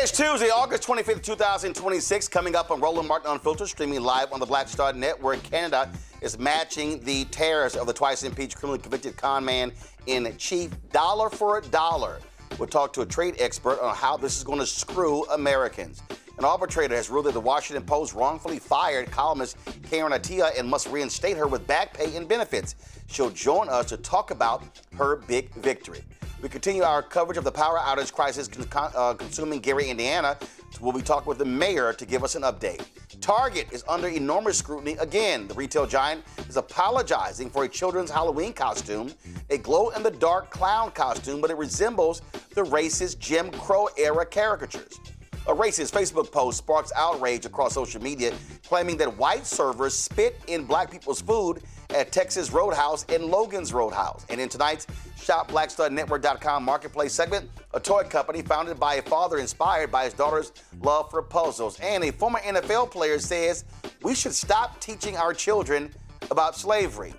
Today is Tuesday, August 25th, 2026. Coming up on Roland Martin Unfiltered, streaming live on the Black Star Network. Canada is matching the tariffs of the twice impeached, criminally convicted con man in chief, dollar for a dollar. We'll talk to a trade expert on how this is going to screw Americans. An arbitrator has ruled that the Washington Post wrongfully fired columnist Attiah and must reinstate her with back pay and benefits. She'll join us to talk about her big victory. We continue our coverage of the power outage crisis consuming Gary, Indiana. We'll be talking with the mayor to give us an update. Target is under enormous scrutiny again. The retail giant is apologizing for a children's Halloween costume, a glow-in-the-dark clown costume, but it resembles the racist Jim Crow-era caricatures. A racist Facebook post sparks outrage across social media, claiming that white servers spit in black people's food at Texas Roadhouse and Logan's Roadhouse. And in tonight's ShopBlackStarNetwork.com marketplace segment, a toy company founded by a father inspired by his daughter's love for puzzles. And a former NFL player says we should stop teaching our children about slavery.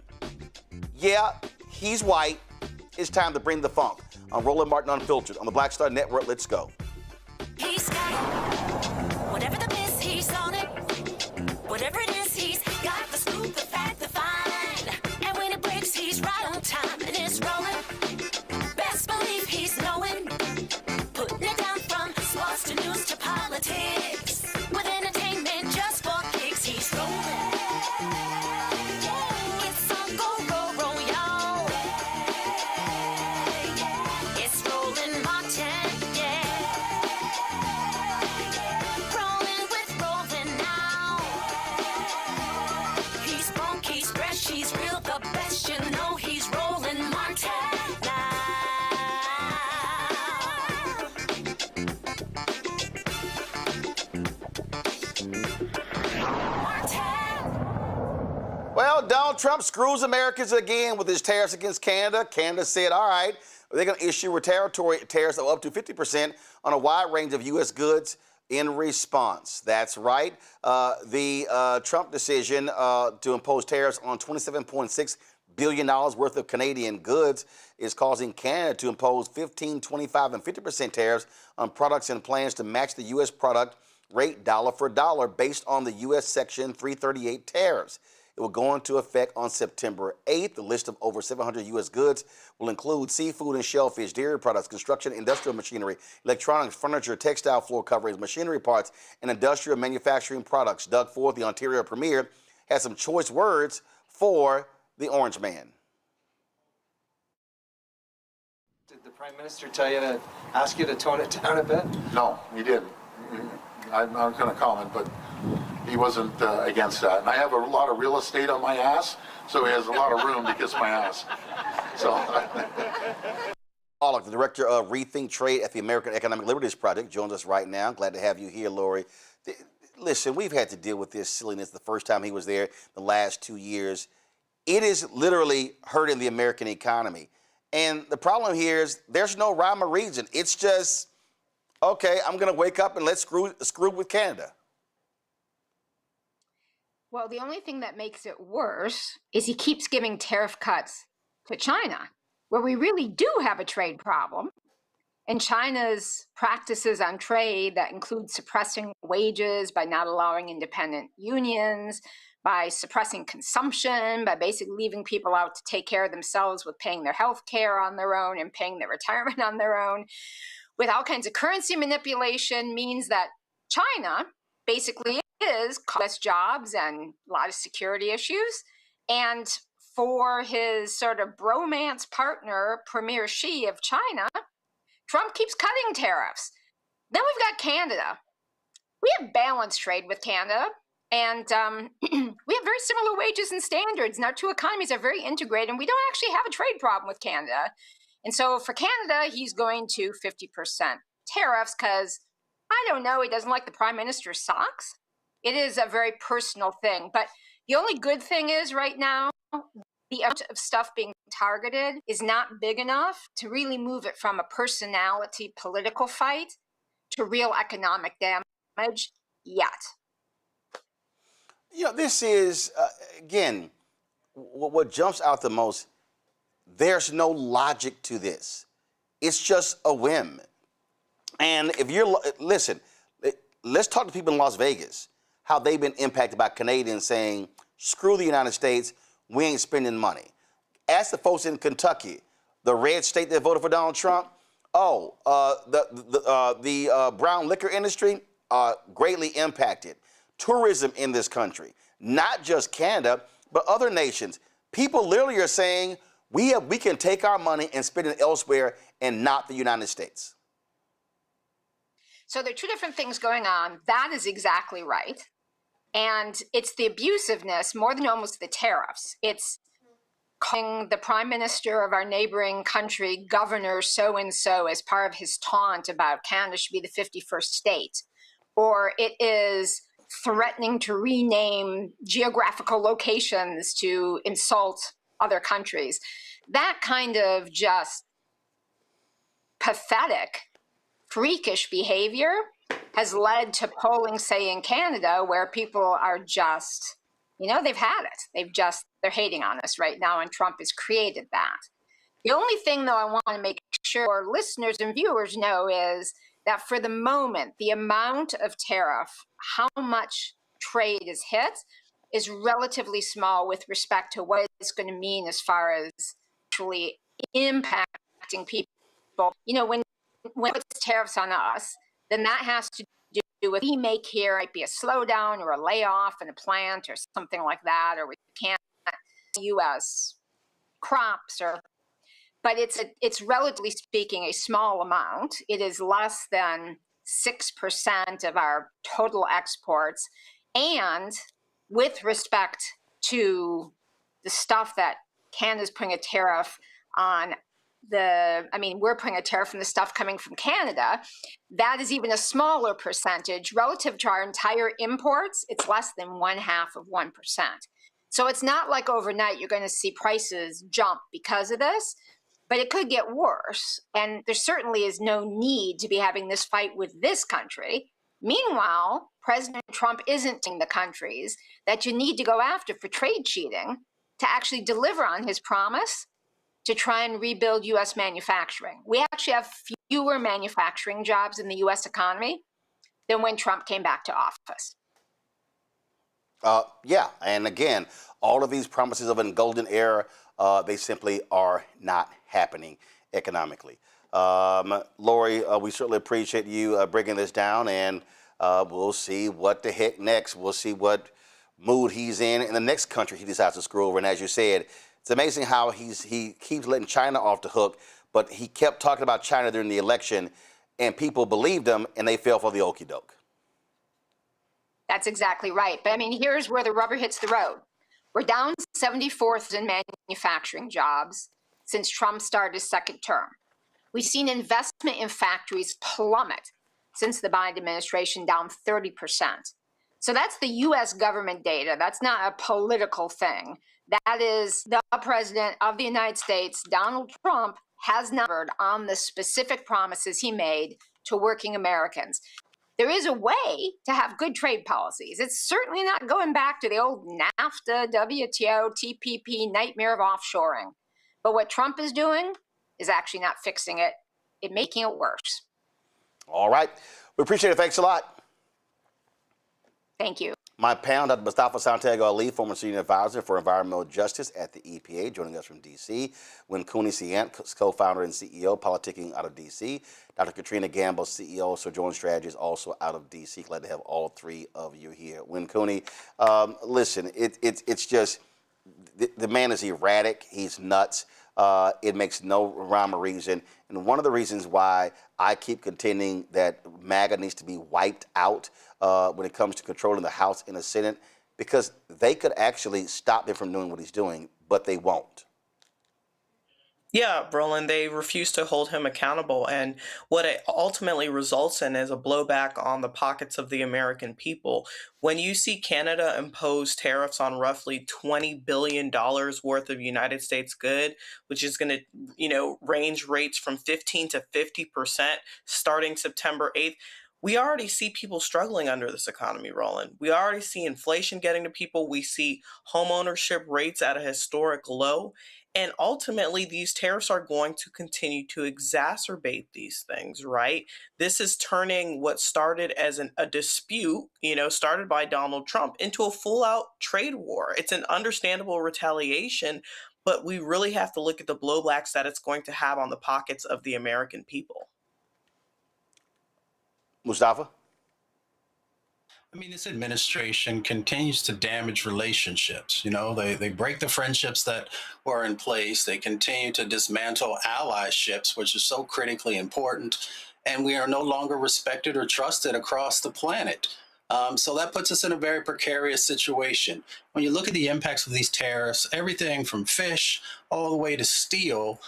Yeah, he's white. It's time to bring the funk. On Roland Martin Unfiltered on the Black Star Network. Let's go. He's got it. Whatever the miss, he's on it. Whatever it is, he's got the scoop, the fact, the find. And when it breaks, he's right on time and it's rolling. Best believe he's knowing. Putting it down from sports to news to politics. With entertainment just for kicks, he's rolling. It's on go, y'all. It's Roland Martin, yeah. Rolling with Roland now. He's funky, he's fresh, he's real, the best, you know he's Roland Martin now. Well, Donald Trump screws Americans again with his tariffs against Canada. Canada said, all right, they're going to issue retaliatory tariffs of up to 50% on a wide range of U.S. goods in response. That's right. The Trump decision to impose tariffs on $27.6 billion worth of Canadian goods is causing Canada to impose 15, 25, and 50% tariffs on products and plans to match the U.S. product rate dollar for dollar based on the U.S. Section 338 tariffs. It will go into effect on September 8th. The list of over 700 U.S. goods will include seafood and shellfish, dairy products, construction, industrial machinery, electronics, furniture, textile floor coverings, machinery parts, and industrial manufacturing products. Doug Ford, the Ontario Premier, has some choice words for the Orange Man. Did the Prime Minister tell you to ask you to tone it down a bit? No, he didn't. I'm not going to comment, but he wasn't against that. And I have a lot of real estate on my ass, so he has a lot of room to kiss my ass. So. Pollock, the director of Rethink Trade at the American Economic Liberties Project, joins us right now. Glad to have you here, Lori. Listen, we've had to deal with this silliness the first time he was there, the last 2 years. It is literally hurting the American economy. And the problem here is there's no rhyme or reason. It's just, okay, I'm going to wake up and let's screw with Canada. Well, the only thing that makes it worse is he keeps giving tariff cuts to China, where we really do have a trade problem. And China's practices on trade that include suppressing wages by not allowing independent unions, by suppressing consumption, by basically leaving people out to take care of themselves with paying their health care on their own and paying their retirement on their own, with all kinds of currency manipulation, means that China basically is cost jobs and a lot of security issues. And for his sort of bromance partner, Premier Xi of China, Trump keeps cutting tariffs. Then we've got Canada. We have balanced trade with Canada, and we have very similar wages and standards, and our two economies are very integrated, and we don't actually have a trade problem with Canada. And so for Canada, he's going to 50% tariffs because, I don't know, he doesn't like the Prime Minister's socks. It is a very personal thing. But the only good thing is right now, the amount of stuff being targeted is not big enough to really move it from a personality political fight to real economic damage yet. You know, this is, again, what jumps out the most. There's no logic to this. It's just a whim. And if you're, listen, let's talk to people in Las Vegas, how they've been impacted by Canadians saying, screw the United States, we ain't spending money. Ask the folks in Kentucky, the red state that voted for Donald Trump. Oh, the brown liquor industry greatly impacted. Tourism in this country, not just Canada, but other nations. People literally are saying, we can take our money and spend it elsewhere and not the United States. So there are two different things going on. That is exactly right. And it's the abusiveness more than almost the tariffs. It's calling the prime minister of our neighboring country governor so-and-so as part of his taunt about Canada should be the 51st state. Or it is threatening to rename geographical locations to insult other countries. That kind of just pathetic, freakish behavior has led to polling, say, in Canada, where people are just, they've had it. They're hating on us right now, and Trump has created that. The only thing, though, I want to make sure listeners and viewers know is that for the moment, the amount of tariff, how much trade is hit, is relatively small with respect to what it's going to mean as far as actually impacting people. When it's tariffs on us, then that has to do with we make here might be a slowdown or a layoff in a plant or something like that, or we can't U.S. crops but it's relatively speaking a small amount. It is less than 6% of our total exports. And with respect to the stuff that Canada's putting a tariff on, we're putting a tariff on the stuff coming from Canada, that is even a smaller percentage. Relative to our entire imports, it's less than 0.5%. So it's not like overnight you're going to see prices jump because of this. But it could get worse, and there certainly is no need to be having this fight with this country. Meanwhile, President Trump isn't telling the countries that you need to go after for trade cheating to actually deliver on his promise to try and rebuild U.S. manufacturing. We actually have fewer manufacturing jobs in the U.S. economy than when Trump came back to office. Yeah, and again, all of these promises of a golden era, they simply are not happening economically. Lori, we certainly appreciate you breaking this down, and we'll see what the heck next. We'll see what mood he's in the next country he decides to screw over. And as you said, it's amazing how he keeps letting China off the hook, but he kept talking about China during the election, and people believed him, and they fell for the okie doke. That's exactly right. But here's where the rubber hits the road. We're down 74th in manufacturing jobs since Trump started his second term. We've seen investment in factories plummet since the Biden administration, down 30%. So that's the U.S. government data. That's not a political thing. That is the president of the United States, Donald Trump, has not delivered on the specific promises he made to working Americans. There is a way to have good trade policies. It's certainly not going back to the old NAFTA, WTO, TPP nightmare of offshoring. But what Trump is doing is actually not fixing it. It's making it worse. All right. We appreciate it. Thanks a lot. Thank you. My panel, Dr. Mustafa Santiago Ali, former senior advisor for environmental justice at the EPA, joining us from D.C. Win Cooney Ciant, co-founder and CEO, politicking out of D.C. Dr. Katrina Gamble, CEO, Sojourn Strategies, also out of D.C. Glad to have all three of you here. Win Cooney, listen, it's just, the man is erratic. He's nuts. It makes no rhyme or reason. And one of the reasons why I keep contending that MAGA needs to be wiped out when it comes to controlling the House and the Senate, because they could actually stop him from doing what he's doing, but they won't. Yeah, Roland, they refuse to hold him accountable. And what it ultimately results in is a blowback on the pockets of the American people. When you see Canada impose tariffs on roughly $20 billion worth of United States good, which is going to, range rates from 15 to 50% starting September 8th, we already see people struggling under this economy, Roland. We already see inflation getting to people. We see home ownership rates at a historic low. And ultimately, these tariffs are going to continue to exacerbate these things, right? This is turning what started as a dispute, started by Donald Trump, into a full out trade war. It's an understandable retaliation, but we really have to look at the blowbacks that it's going to have on the pockets of the American people. Mustafa? I mean, this administration continues to damage relationships. They break the friendships that were in place. They continue to dismantle allyships, which is so critically important. And we are no longer respected or trusted across the planet. So that puts us in a very precarious situation. When you look at the impacts of these tariffs, everything from fish all the way to steel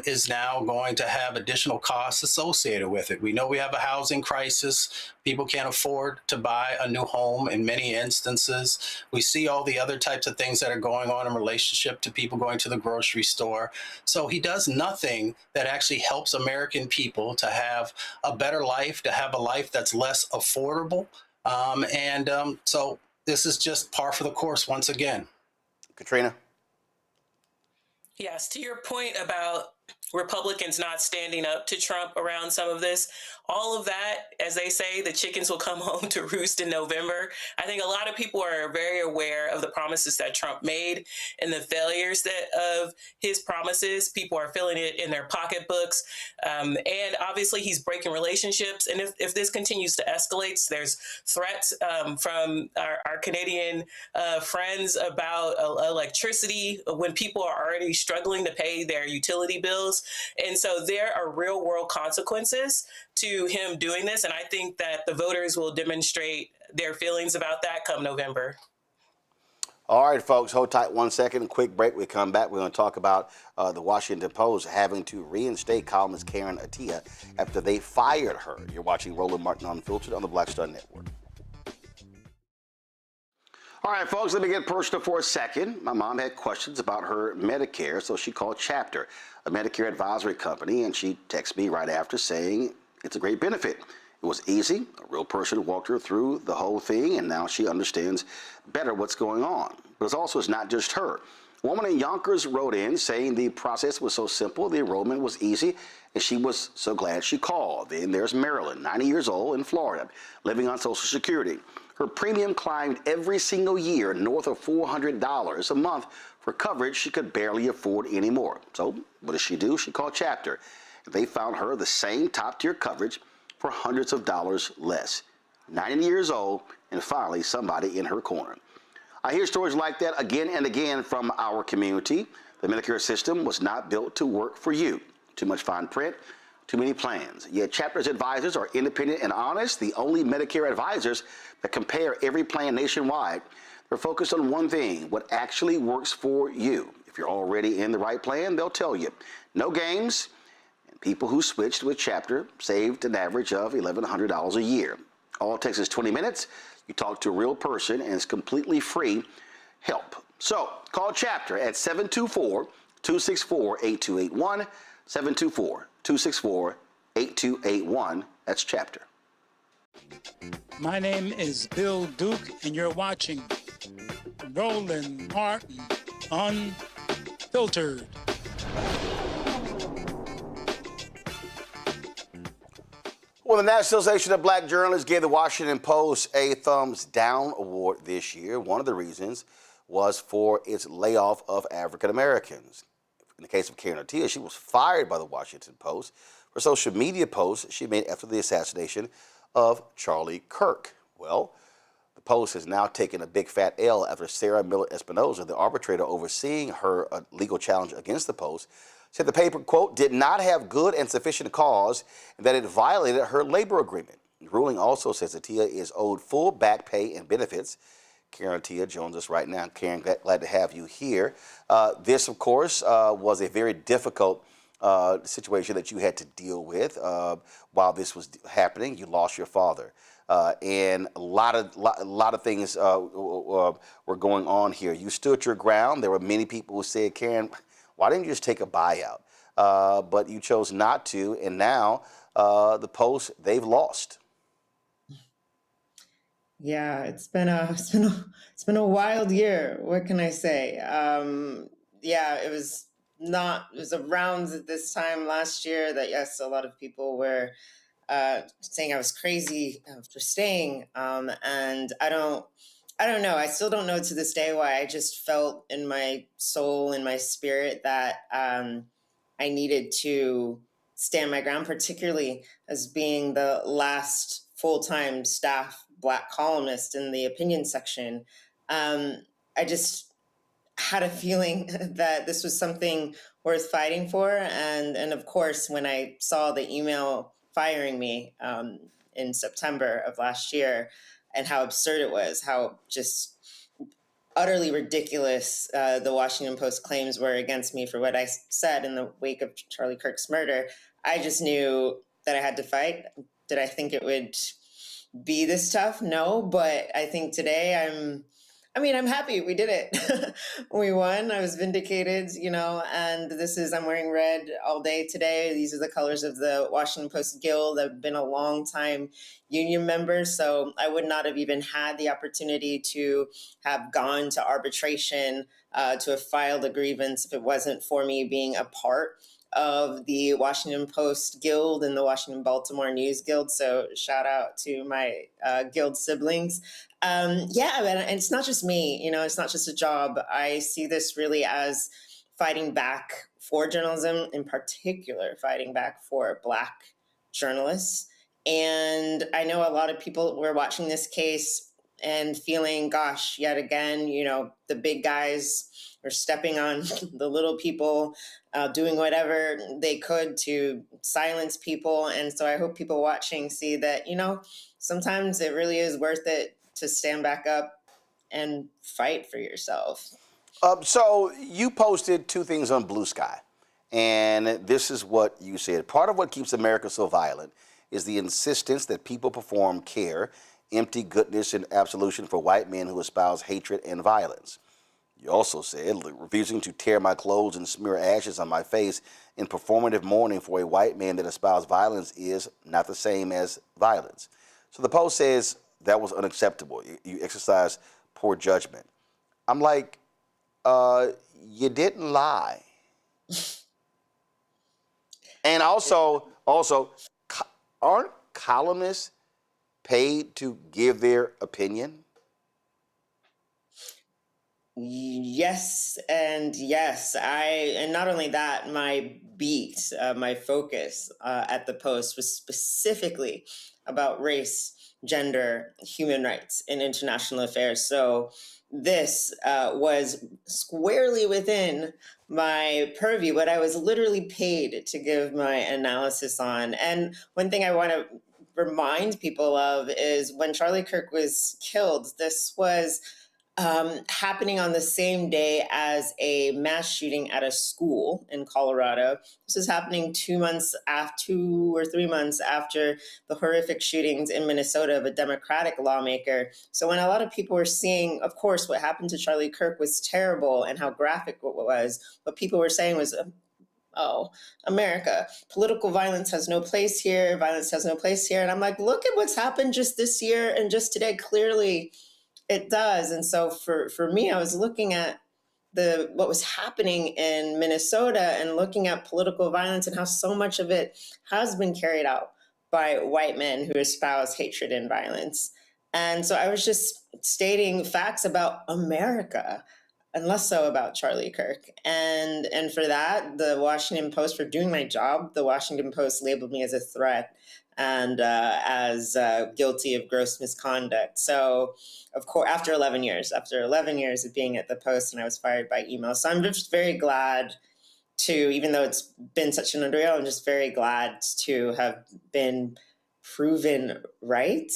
is now going to have additional costs associated with it. We know we have a housing crisis. People can't afford to buy a new home in many instances. We see all the other types of things that are going on in relationship to people going to the grocery store. So he does nothing that actually helps American people to have a better life, to have a life that's less affordable. So this is just par for the course once again. Katrina? Yes, to your point about Republicans not standing up to Trump around some of this, all of that, as they say, the chickens will come home to roost in November. I think a lot of people are very aware of the promises that Trump made and the failures of his promises. People are feeling it in their pocketbooks. And obviously he's breaking relationships. And if this continues to escalate, there's threats from our Canadian friends about electricity when people are already struggling to pay their utility bills. And so there are real world consequences to him doing this. And I think that the voters will demonstrate their feelings about that come November. All right, folks, hold tight 1 second. Quick break. We come back. We're going to talk about the Washington Post having to reinstate columnist Karen Attiah after they fired her. You're watching Roland Martin Unfiltered on the Black Star Network. All right, folks, let me get personal for a second. My mom had questions about her Medicare, so she called Chapter, a Medicare advisory company, and she texted me right after saying it's a great benefit. It was easy. A real person walked her through the whole thing, and now she understands better what's going on. But it's not just her. A woman in Yonkers wrote in saying the process was so simple, the enrollment was easy, and she was so glad she called. Then there's Marilyn, 90 years old, in Florida, living on Social Security. Her premium climbed every single year north of $400 a month for coverage she could barely afford anymore. So what does she do? She called Chapter. They found her the same top-tier coverage for hundreds of dollars less. 90 years old, and finally somebody in her corner. I hear stories like that again and again from our community. The Medicare system was not built to work for you. Too much fine print, too many plans. Yet Chapter's advisors are independent and honest, the only Medicare advisors that compare every plan nationwide. They're focused on one thing, what actually works for you. If you're already in the right plan, they'll tell you. No games. And people who switched with Chapter saved an average of $1,100 a year. All it takes is 20 minutes. You talk to a real person, and it's completely free help. So call Chapter at 724-264-8281, 724-264-8281. That's Chapter. My name is Bill Duke, and you're watching Roland Martin Unfiltered. Well, the National Association of Black Journalists gave the Washington Post a thumbs down award this year. One of the reasons was for its layoff of African Americans. In the case of Karen Attiah, she was fired by the Washington Post for social media posts she made after the assassination of Charlie Kirk. Well, the Post has now taken a big fat L after Sarah Miller Espinoza, the arbitrator overseeing her legal challenge against the Post, said the paper, quote, did not have good and sufficient cause and that it violated her labor agreement. The ruling also says Attiah is owed full back pay and benefits. Karen Attiah joins us right now. Karen, glad to have you here. This, of course, was a very difficult situation that you had to deal with while this was happening. You lost your father. And a lot of things were going on here. You stood your ground. There were many people who said, Karen, why didn't you just take a buyout? But you chose not to, and now the Post, they've lost. Yeah, it's been a wild year. What can I say? Yeah, it was it was around this time last year that, yes, a lot of people were saying I was crazy for staying. And I don't know. I still don't know to this day why. I just felt in my soul, in my spirit, that I needed to stand my ground, particularly as being the last full-time staff Black columnist in the opinion section. I just had a feeling that this was something worth fighting for. And of course, when I saw the email firing me in September of last year, and how absurd it was, how just utterly ridiculous the Washington Post claims were against me for what I said in the wake of Charlie Kirk's murder, I just knew that I had to fight. Did I think it would be this tough? No, but I think today I'm happy we did it. We won. I was vindicated, and I'm wearing red all day today. These are the colors of the Washington Post Guild. I've been a long time union member, so I would not have even had the opportunity to have gone to arbitration, to have filed a grievance if it wasn't for me being a part of the Washington Post Guild and the Washington Baltimore News Guild. So shout out to my guild siblings. And it's not just me, it's not just a job. I see this really as fighting back for journalism, in particular, fighting back for Black journalists. And I know a lot of people were watching this case and feeling, gosh, yet again, the big guys are stepping on the little people, doing whatever they could to silence people. And so I hope people watching see that, sometimes it really is worth it to stand back up and fight for yourself. So you posted two things on Blue Sky, and this is what you said. Part of what keeps America so violent is the insistence that people perform care, empty goodness, and absolution for white men who espouse hatred and violence. You also said, refusing to tear my clothes and smear ashes on my face in performative mourning for a white man that espoused violence is not the same as violence. So the Post says that was unacceptable. You exercised poor judgment. I'm like, you didn't lie. And also, aren't columnists paid to give their opinion? Yes and yes. And not only that, my beat, my focus at the Post was specifically about race, gender, human rights, and international affairs. So this was squarely within my purview, what I was literally paid to give my analysis on. And one thing I want to remind people of is when Charlie Kirk was killed, this was happening on the same day as a mass shooting at a school in Colorado. This is happening 2 or 3 months after the horrific shootings in Minnesota of a Democratic lawmaker. So when a lot of people were seeing, of course, what happened to Charlie Kirk was terrible and how graphic it was, what people were saying was, oh, America, political violence has no place here, violence has no place here. And I'm like, look at what's happened just this year and just today. Clearly, it does. And so for me, I was looking at what was happening in Minnesota and looking at political violence and how so much of it has been carried out by white men who espouse hatred and violence. And so I was just stating facts about America and less so about Charlie Kirk. And for that, the Washington Post, for doing my job, the Washington Post labeled me as a threat and as guilty of gross misconduct. So, of course, after 11 years of being at the Post, and I was fired by email. So I'm just very glad to, even though it's been such an ordeal, I'm just very glad to have been proven right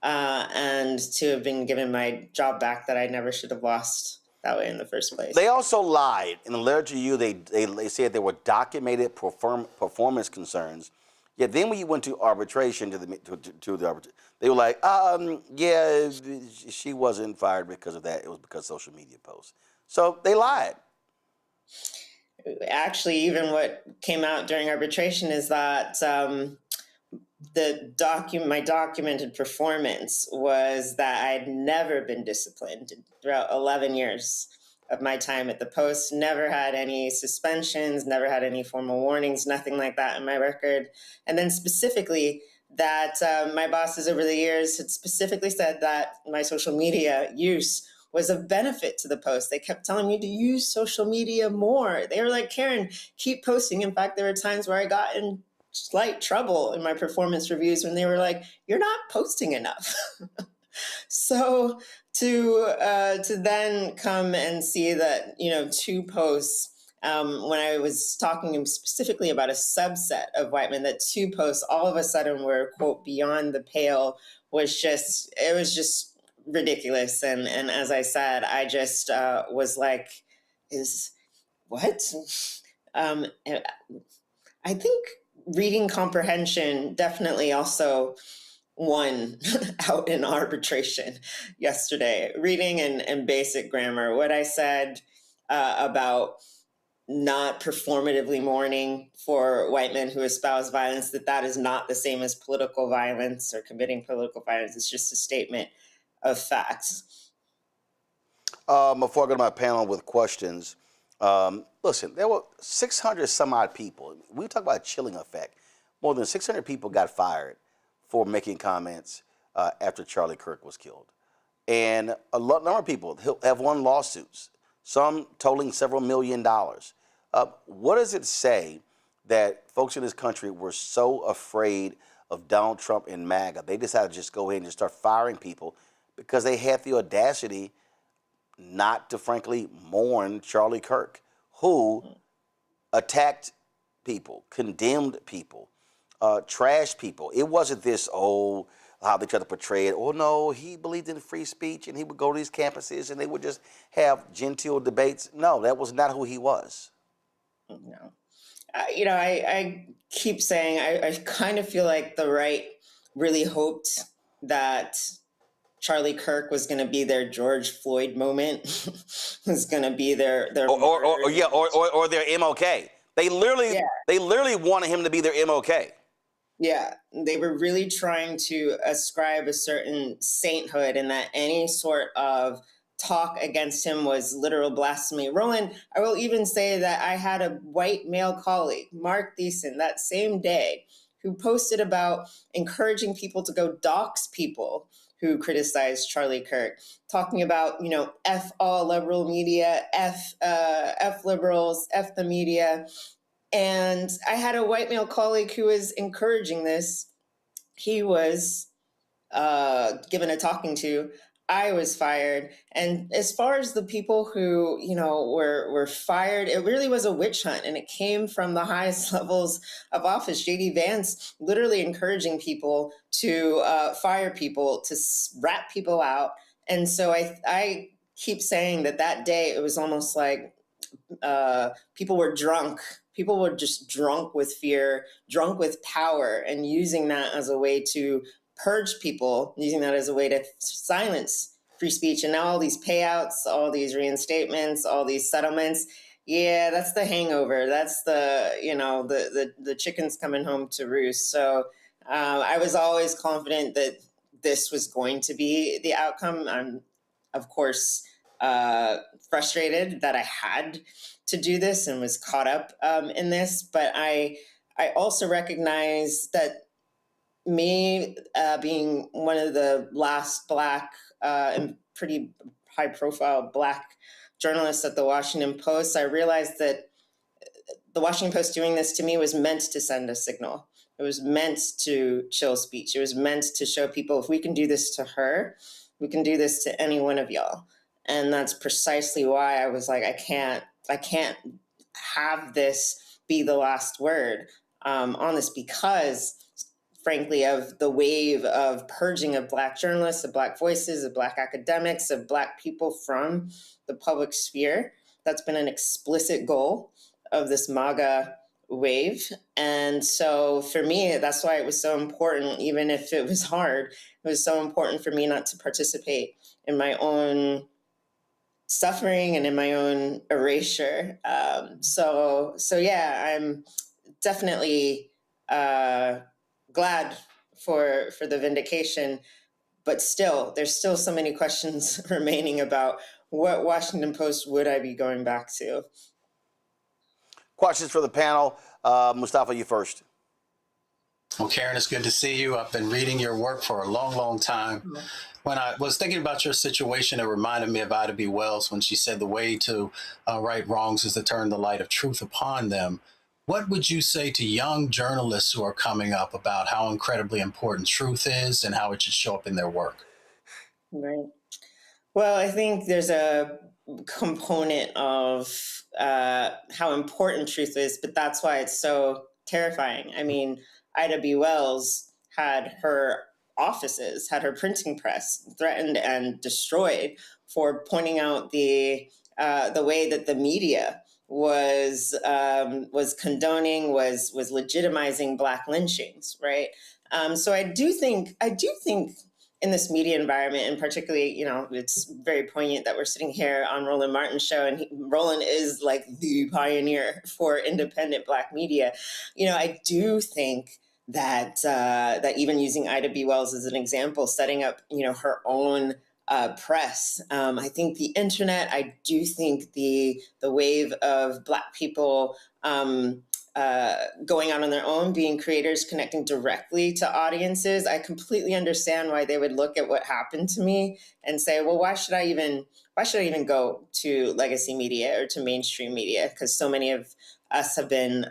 and to have been given my job back that I never should have lost that way in the first place. They also lied. In a letter to you, they said there were documented performance concerns. Yeah, then when you went to arbitration, to the arbitration, they were like, yeah, she wasn't fired because of that. It was because of social media posts. So they lied. Actually, even what came out during arbitration is that my documented performance was that I'd never been disciplined throughout 11 years of my time at the Post. Never had any suspensions, never had any formal warnings, nothing like that in my record. And then specifically that my bosses over the years had specifically said that my social media use was of benefit to the Post. They kept telling me to use social media more. They were like, Karen, keep posting. In fact, there were times where I got in slight trouble in my performance reviews when they were like, you're not posting enough. So to then come and see that, you know, 2 posts, when I was talking specifically about a subset of white men, that 2 posts all of a sudden were, quote, beyond the pale, was just ridiculous. And as I said, I just was like, what? I think reading comprehension definitely also won out in arbitration yesterday. Reading and basic grammar. What I said about not performatively mourning for white men who espouse violence, that is not the same as political violence or committing political violence. It's just a statement of facts. Before I go to my panel with questions, listen, there were 600 some odd people. We talk about a chilling effect. More than 600 people got fired for making comments after Charlie Kirk was killed. And a number of people have won lawsuits, some totaling several $1 million. What does it say that folks in this country were so afraid of Donald Trump and MAGA, they decided to just go ahead and just start firing people because they had the audacity not to, frankly, mourn Charlie Kirk, who attacked people, condemned people, trashed people. It wasn't this, how they try to portray it. Oh, no, he believed in free speech, and he would go to these campuses, and they would just have genteel debates. No, that was not who he was. No. I keep saying I kind of feel like the right really hoped that Charlie Kirk was going to be their George Floyd moment, was going to be their or their MLK. They literally wanted him to be their MLK. Yeah, they were really trying to ascribe a certain sainthood, and that any sort of talk against him was literal blasphemy. Roland, I will even say that I had a white male colleague, Mark Thiessen, that same day, who posted about encouraging people to go dox people who criticized Charlie Kirk, talking about, F all liberal media, F liberals, F the media. And I had a white male colleague who was encouraging this. He was given a talking to. I was fired. And as far as the people who, were fired, it really was a witch hunt. And it came from the highest levels of office. J.D. Vance literally encouraging people to fire people, to rat people out. And so I keep saying that day, it was almost like people were drunk. People were just drunk with fear, drunk with power, and using that as a way to purge people, using that as a way to silence free speech. And now all these payouts, all these reinstatements, all these settlements, yeah, that's the hangover. That's the chickens coming home to roost. So I was always confident that this was going to be the outcome. I'm, of course, frustrated that I had to do this and was caught up in this. But I also recognize that me being one of the last Black and pretty high-profile Black journalists at the Washington Post, I realized that the Washington Post doing this to me was meant to send a signal. It was meant to chill speech. It was meant to show people, if we can do this to her, we can do this to any one of y'all. And that's precisely why I was like, I can't have this be the last word on this, because frankly, of the wave of purging of Black journalists, of Black voices, of Black academics, of Black people from the public sphere. That's been an explicit goal of this MAGA wave. And so for me, that's why it was so important, even if it was hard, it was so important for me not to participate in my own suffering and in my own erasure. So yeah, I'm definitely glad for the vindication, but still, there's still so many questions remaining about what Washington Post would I be going back to? Questions for the panel. Mustafa, you first. Well, Karen, it's good to see you. I've been reading your work for a long, long time. When I was thinking about your situation, it reminded me of Ida B. Wells when she said the way to right wrongs is to turn the light of truth upon them. What would you say to young journalists who are coming up about how incredibly important truth is and how it should show up in their work? Right. Well, I think there's a component of how important truth is, but that's why it's so terrifying. I mean, Ida B. Wells had her offices, had her printing press threatened and destroyed for pointing out the way that the media was condoning, was legitimizing Black lynchings, right? So I do think in this media environment, and particularly, it's very poignant that we're sitting here on Roland Martin's show, and Roland is like the pioneer for independent Black media. I do think that even using Ida B. Wells as an example, setting up, her own press. I think the internet, I do think the wave of Black people going out on their own, being creators, connecting directly to audiences, I completely understand why they would look at what happened to me and say, well, why should I even go to legacy media or to mainstream media? Because so many of us have been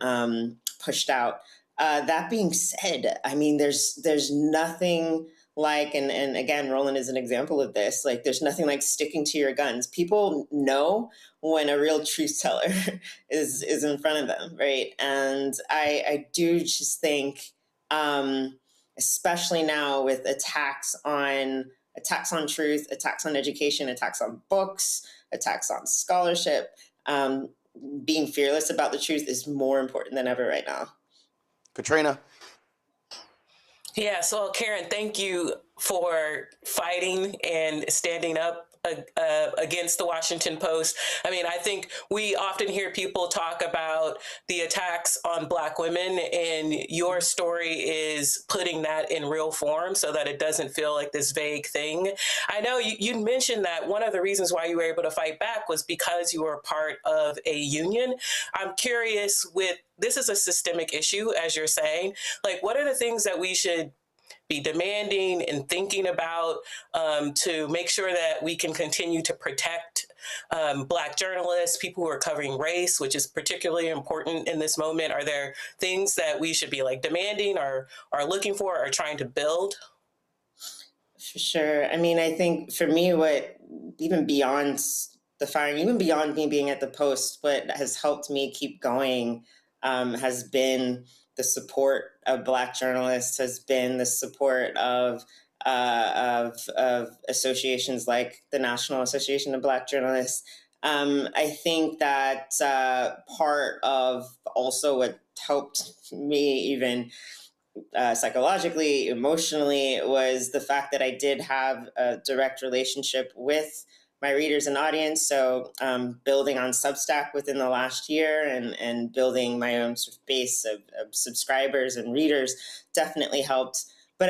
pushed out. That being said, I mean, there's nothing like, and again, Roland is an example of this, like there's nothing like sticking to your guns. People know when a real truth teller is in front of them, right? And I do just think, especially now with attacks on truth, attacks on education, attacks on books, attacks on scholarship, being fearless about the truth is more important than ever right now. Katrina. Yeah, so Karen, thank you for fighting and standing up against the Washington Post. I mean, I think we often hear people talk about the attacks on Black women, and your story is putting that in real form so that it doesn't feel like this vague thing. I know you mentioned that one of the reasons why you were able to fight back was because you were part of a union. I'm curious, this is a systemic issue, as you're saying, like what are the things that we should be demanding and thinking about to make sure that we can continue to protect Black journalists, people who are covering race, which is particularly important in this moment? Are there things that we should be like demanding or looking for or trying to build? For sure. I mean, I think for me, what even beyond the firing, even beyond me being at the Post, what has helped me keep going has been the support of Black journalists, has been the support of associations like the National Association of Black Journalists. I think that part of also what helped me even psychologically, emotionally, was the fact that I did have a direct relationship with my readers and audience. So building on Substack within the last year and building my own sort of base of subscribers and readers definitely helped. But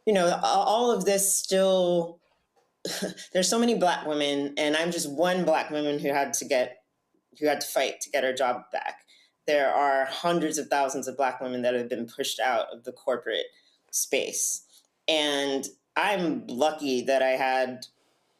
all of this still, there's so many Black women, and I'm just one Black woman who had to fight to get her job back. There are hundreds of thousands of Black women that have been pushed out of the corporate space. And I'm lucky that I had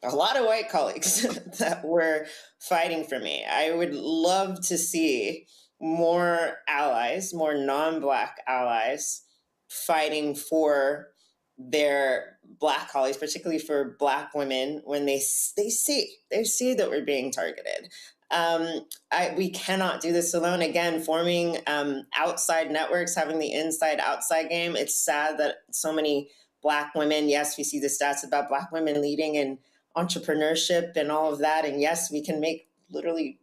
a lot of white colleagues that were fighting for me. I would love to see more allies, more non-Black allies fighting for their Black colleagues, particularly for Black women, when they see that we're being targeted. We cannot do this alone. Again, forming outside networks, having the inside-outside game. It's sad that so many Black women, yes, we see the stats about Black women leading in entrepreneurship and all of that. And yes, we can make literally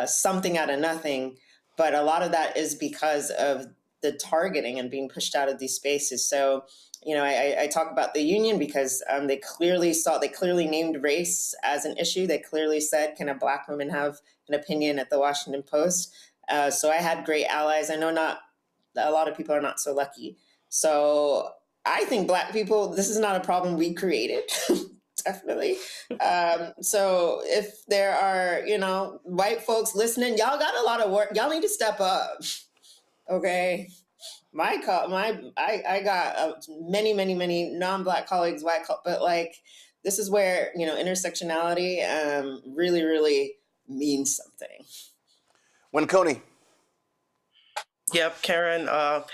something out of nothing. But a lot of that is because of the targeting and being pushed out of these spaces. So, I talk about the union because they clearly named race as an issue. They clearly said, can a Black woman have an opinion at the Washington Post? So I had great allies. I know a lot of people are not so lucky. So I think Black people, this is not a problem we created. Definitely. So if there are, white folks listening, y'all got a lot of work. Y'all need to step up. Okay. I got many, many, many non-Black colleagues, but like, this is where, intersectionality really, really means something. Coney. Yep, Karen,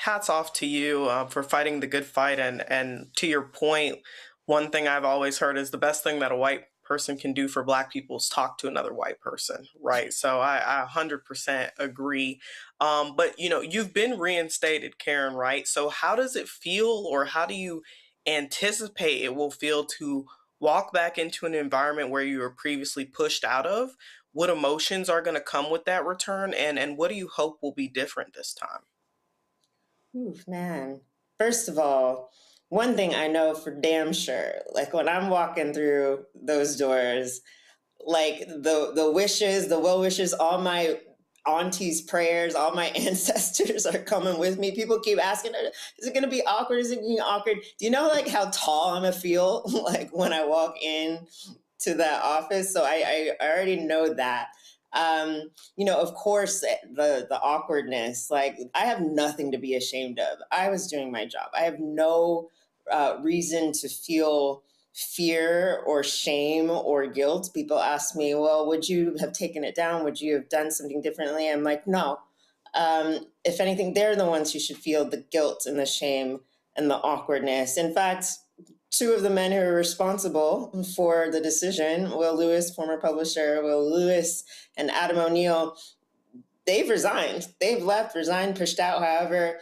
hats off to you for fighting the good fight. And to your point, one thing I've always heard is the best thing that a white person can do for Black people is talk to another white person, right? So I 100% agree. But, you've been reinstated, Karen, right? So how does it feel, or how do you anticipate it will feel to walk back into an environment where you were previously pushed out of? What emotions are going to come with that return, and what do you hope will be different this time? Oof, man. First of all, one thing I know for damn sure, like when I'm walking through those doors, like the wishes, the well wishes, all my auntie's prayers, all my ancestors are coming with me. People keep asking, is it going to be awkward? Is it going to be awkward? Do you know like how tall I'm going to feel like when I walk in to that office? So I already know that. Of course, the awkwardness, like I have nothing to be ashamed of. I was doing my job. I have no reason to feel fear or shame or guilt. People ask me, well, would you have taken it down? Would you have done something differently? I'm like, no. If anything, they're the ones who should feel the guilt and the shame and the awkwardness. In fact, two of the men who are responsible for the decision, Will Lewis, former publisher, Will Lewis, and Adam O'Neill, they've resigned. They've left, resigned, pushed out. However,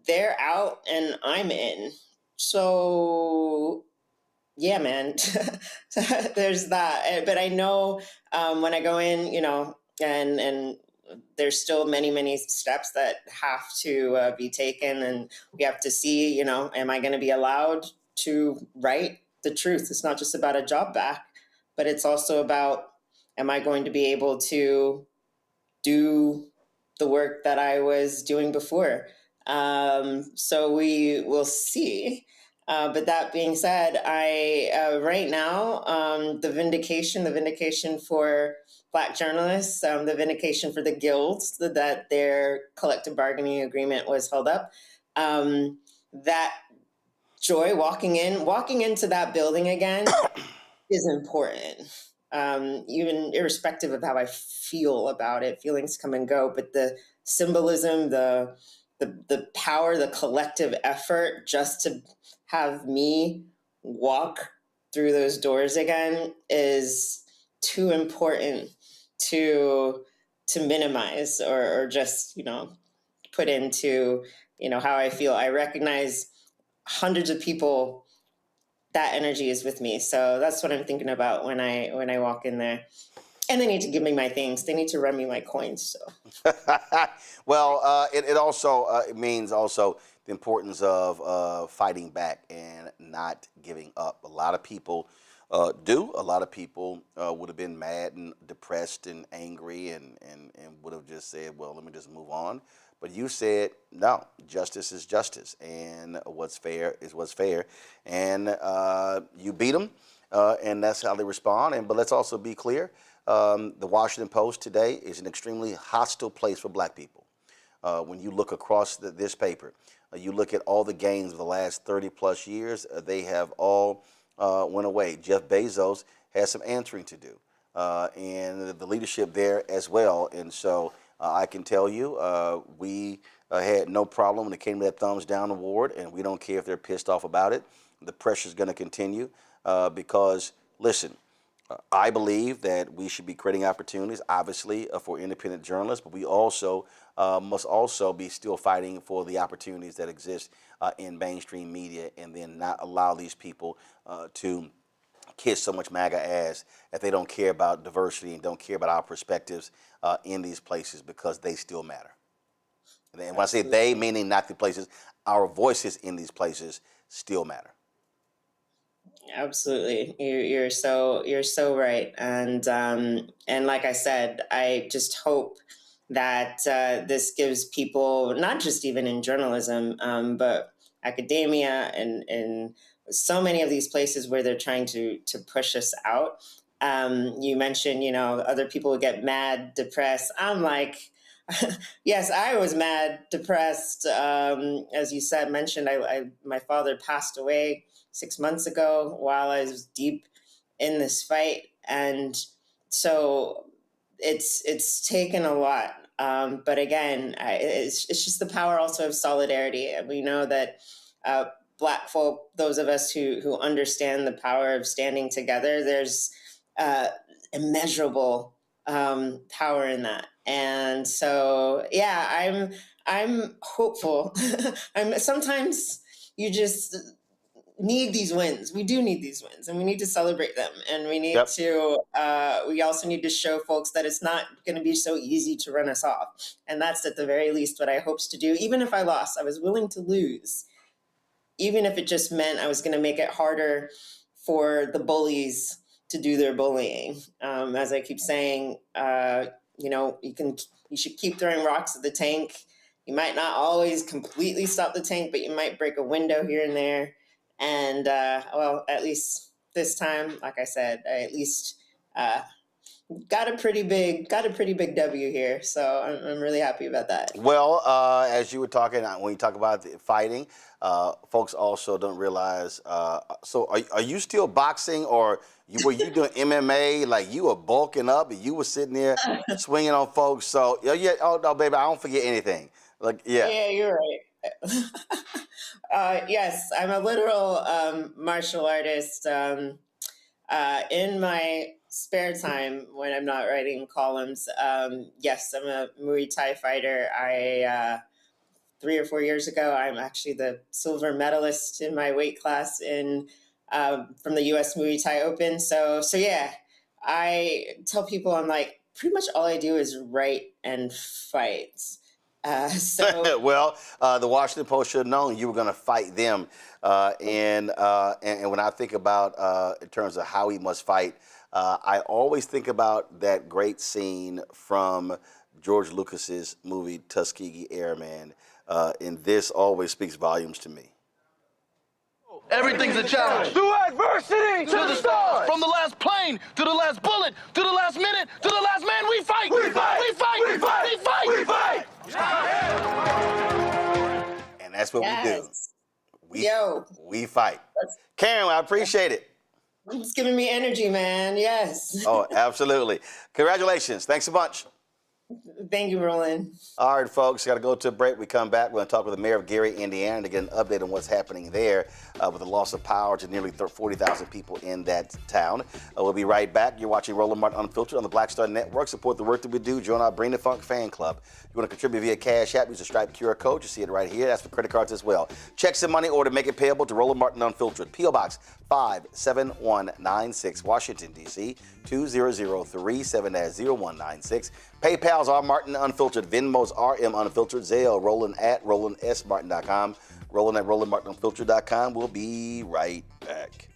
they're out and I'm in. So yeah, man, there's that. But I know when I go in, and there's still many, many steps that have to be taken. And we have to see, am I going to be allowed to write the truth? It's not just about a job back, but it's also about, am I going to be able to do the work that I was doing before? So we will see. But that being said, I right now, the vindication for Black journalists, the vindication for the guilds that their collective bargaining agreement was held up, that joy walking into that building again is important. Even irrespective of how I feel about it, feelings come and go, but the symbolism, the power, the collective effort just to have me walk through those doors again is too important to minimize or just, put into, how I feel. I recognize hundreds of people, that energy is with me. So that's what I'm thinking about when I walk in there. And they need to give me my things. They need to run me my coins. So, well, it also it means also the importance of fighting back and not giving up. A lot of people do. A lot of people would have been mad and depressed and angry and would have just said, well, let me just move on. But you said, no, justice is justice, and what's fair is what's fair. And you beat them, and that's how they respond. But let's also be clear. The Washington Post today is an extremely hostile place for Black people. When you look across this paper, you look at all the gains of the last 30 plus years, they have all went away. Jeff Bezos has some answering to do, and the leadership there as well. And so I can tell you, we had no problem when it came to that thumbs down award, and we don't care if they're pissed off about it. The pressure is going to continue because, listen, I believe that we should be creating opportunities, obviously, for independent journalists, but we also must also be still fighting for the opportunities that exist in mainstream media, and then not allow these people to kiss so much MAGA ass that they don't care about diversity and don't care about our perspectives in these places, because they still matter. And when I say they, meaning not the places, our voices in these places still matter. Absolutely, you're so right, and like I said, I just hope that this gives people, not just even in journalism, but academia and so many of these places where they're trying to push us out. You mentioned, other people would get mad, depressed. I'm like, yes, I was mad, depressed. As you mentioned, my father passed away 6 months ago while I was deep in this fight, and so it's taken a lot. But again, it's just the power also of solidarity, and we know that Black folk, those of us who understand the power of standing together, there's immeasurable power in that. And so, yeah, I'm hopeful. Sometimes you just need these wins. We do need these wins, and we need to celebrate them. And we need to. We also need to show folks that it's not going to be so easy to run us off. And that's at the very least what I hoped to do. Even if I lost, I was willing to lose. Even if it just meant I was going to make it harder for the bullies to do their bullying. As I keep saying, you should keep throwing rocks at the tank. You might not always completely stop the tank, but you might break a window here and there. And at least this time, like I said, I at least got a pretty big W here. So I'm really happy about that. Well, as you were talking, when you talk about the fighting, folks also don't realize. So are you still boxing, or were you doing MMA? Like, you were bulking up and you were sitting there swinging on folks. So oh no, baby, I don't forget anything. Like, yeah. Yeah, you're right. Yes, I'm a literal martial artist. In my spare time, when I'm not writing columns, yes, I'm a Muay Thai fighter. 3 or 4 years ago, I'm actually the silver medalist in my weight class from the U.S. Muay Thai Open. So yeah, I tell people, I'm like, pretty much all I do is write and fight. Well, the Washington Post should have known you were going to fight them. And when I think about in terms of how he must fight, I always think about that great scene from George Lucas's movie Tuskegee Airman. And this always speaks volumes to me. Everything's a challenge. Through adversity to the stars. From the last plane to the last bullet to the last minute to the last man, we fight. We fight. We fight. We fight. We fight. We fight. And that's what we do. We fight. Karen, I appreciate it. It's giving me energy, man. Yes. Oh, absolutely. Congratulations. Thanks a bunch. Thank you, Roland. All right, folks, got to go to a break. We come back. We're going to talk with the mayor of Gary, Indiana, to get an update on what's happening there with the loss of power to nearly 40,000 people in that town. We'll be right back. You're watching Roland Martin Unfiltered on the Black Star Network. Support the work that we do. Join our Bring the Funk fan club. You want to contribute via Cash App, use the Stripe QR code. You see it right here. That's for credit cards as well. Checks and money order, make it payable to Roland Martin Unfiltered. P.O. Box 57196, Washington, D.C. 20037-0196. PayPal's R Martin Unfiltered. Venmo's RM Unfiltered. Zelle, Roland at RolandSMartin.com. Roland at RolandMartinUnfiltered.com. We'll be right back.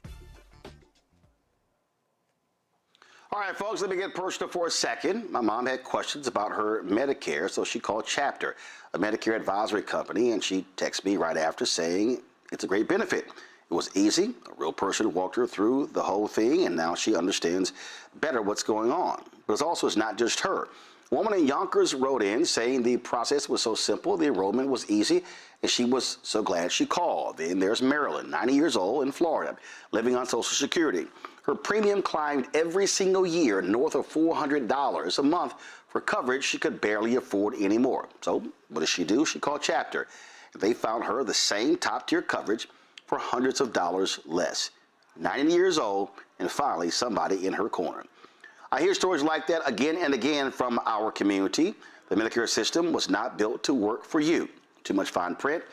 All right, folks, let me get personal for a second. My mom had questions about her Medicare, so she called Chapter, a Medicare advisory company, and she texted me right after saying it's a great benefit. It was easy. A real person walked her through the whole thing, and now she understands better what's going on. But it's not just her. A woman in Yonkers wrote in saying the process was so simple, the enrollment was easy, and she was so glad she called. Then there's Marilyn, 90 years old, in Florida, living on Social Security. Her premium climbed every single year north of $400 a month for coverage she could barely afford anymore. So what does she do? She called Chapter. They found her the same top-tier coverage for hundreds of dollars less. 90 years old, and finally somebody in her corner. I hear stories like that again and again from our community. The Medicare system was not built to work for you. Too much fine print,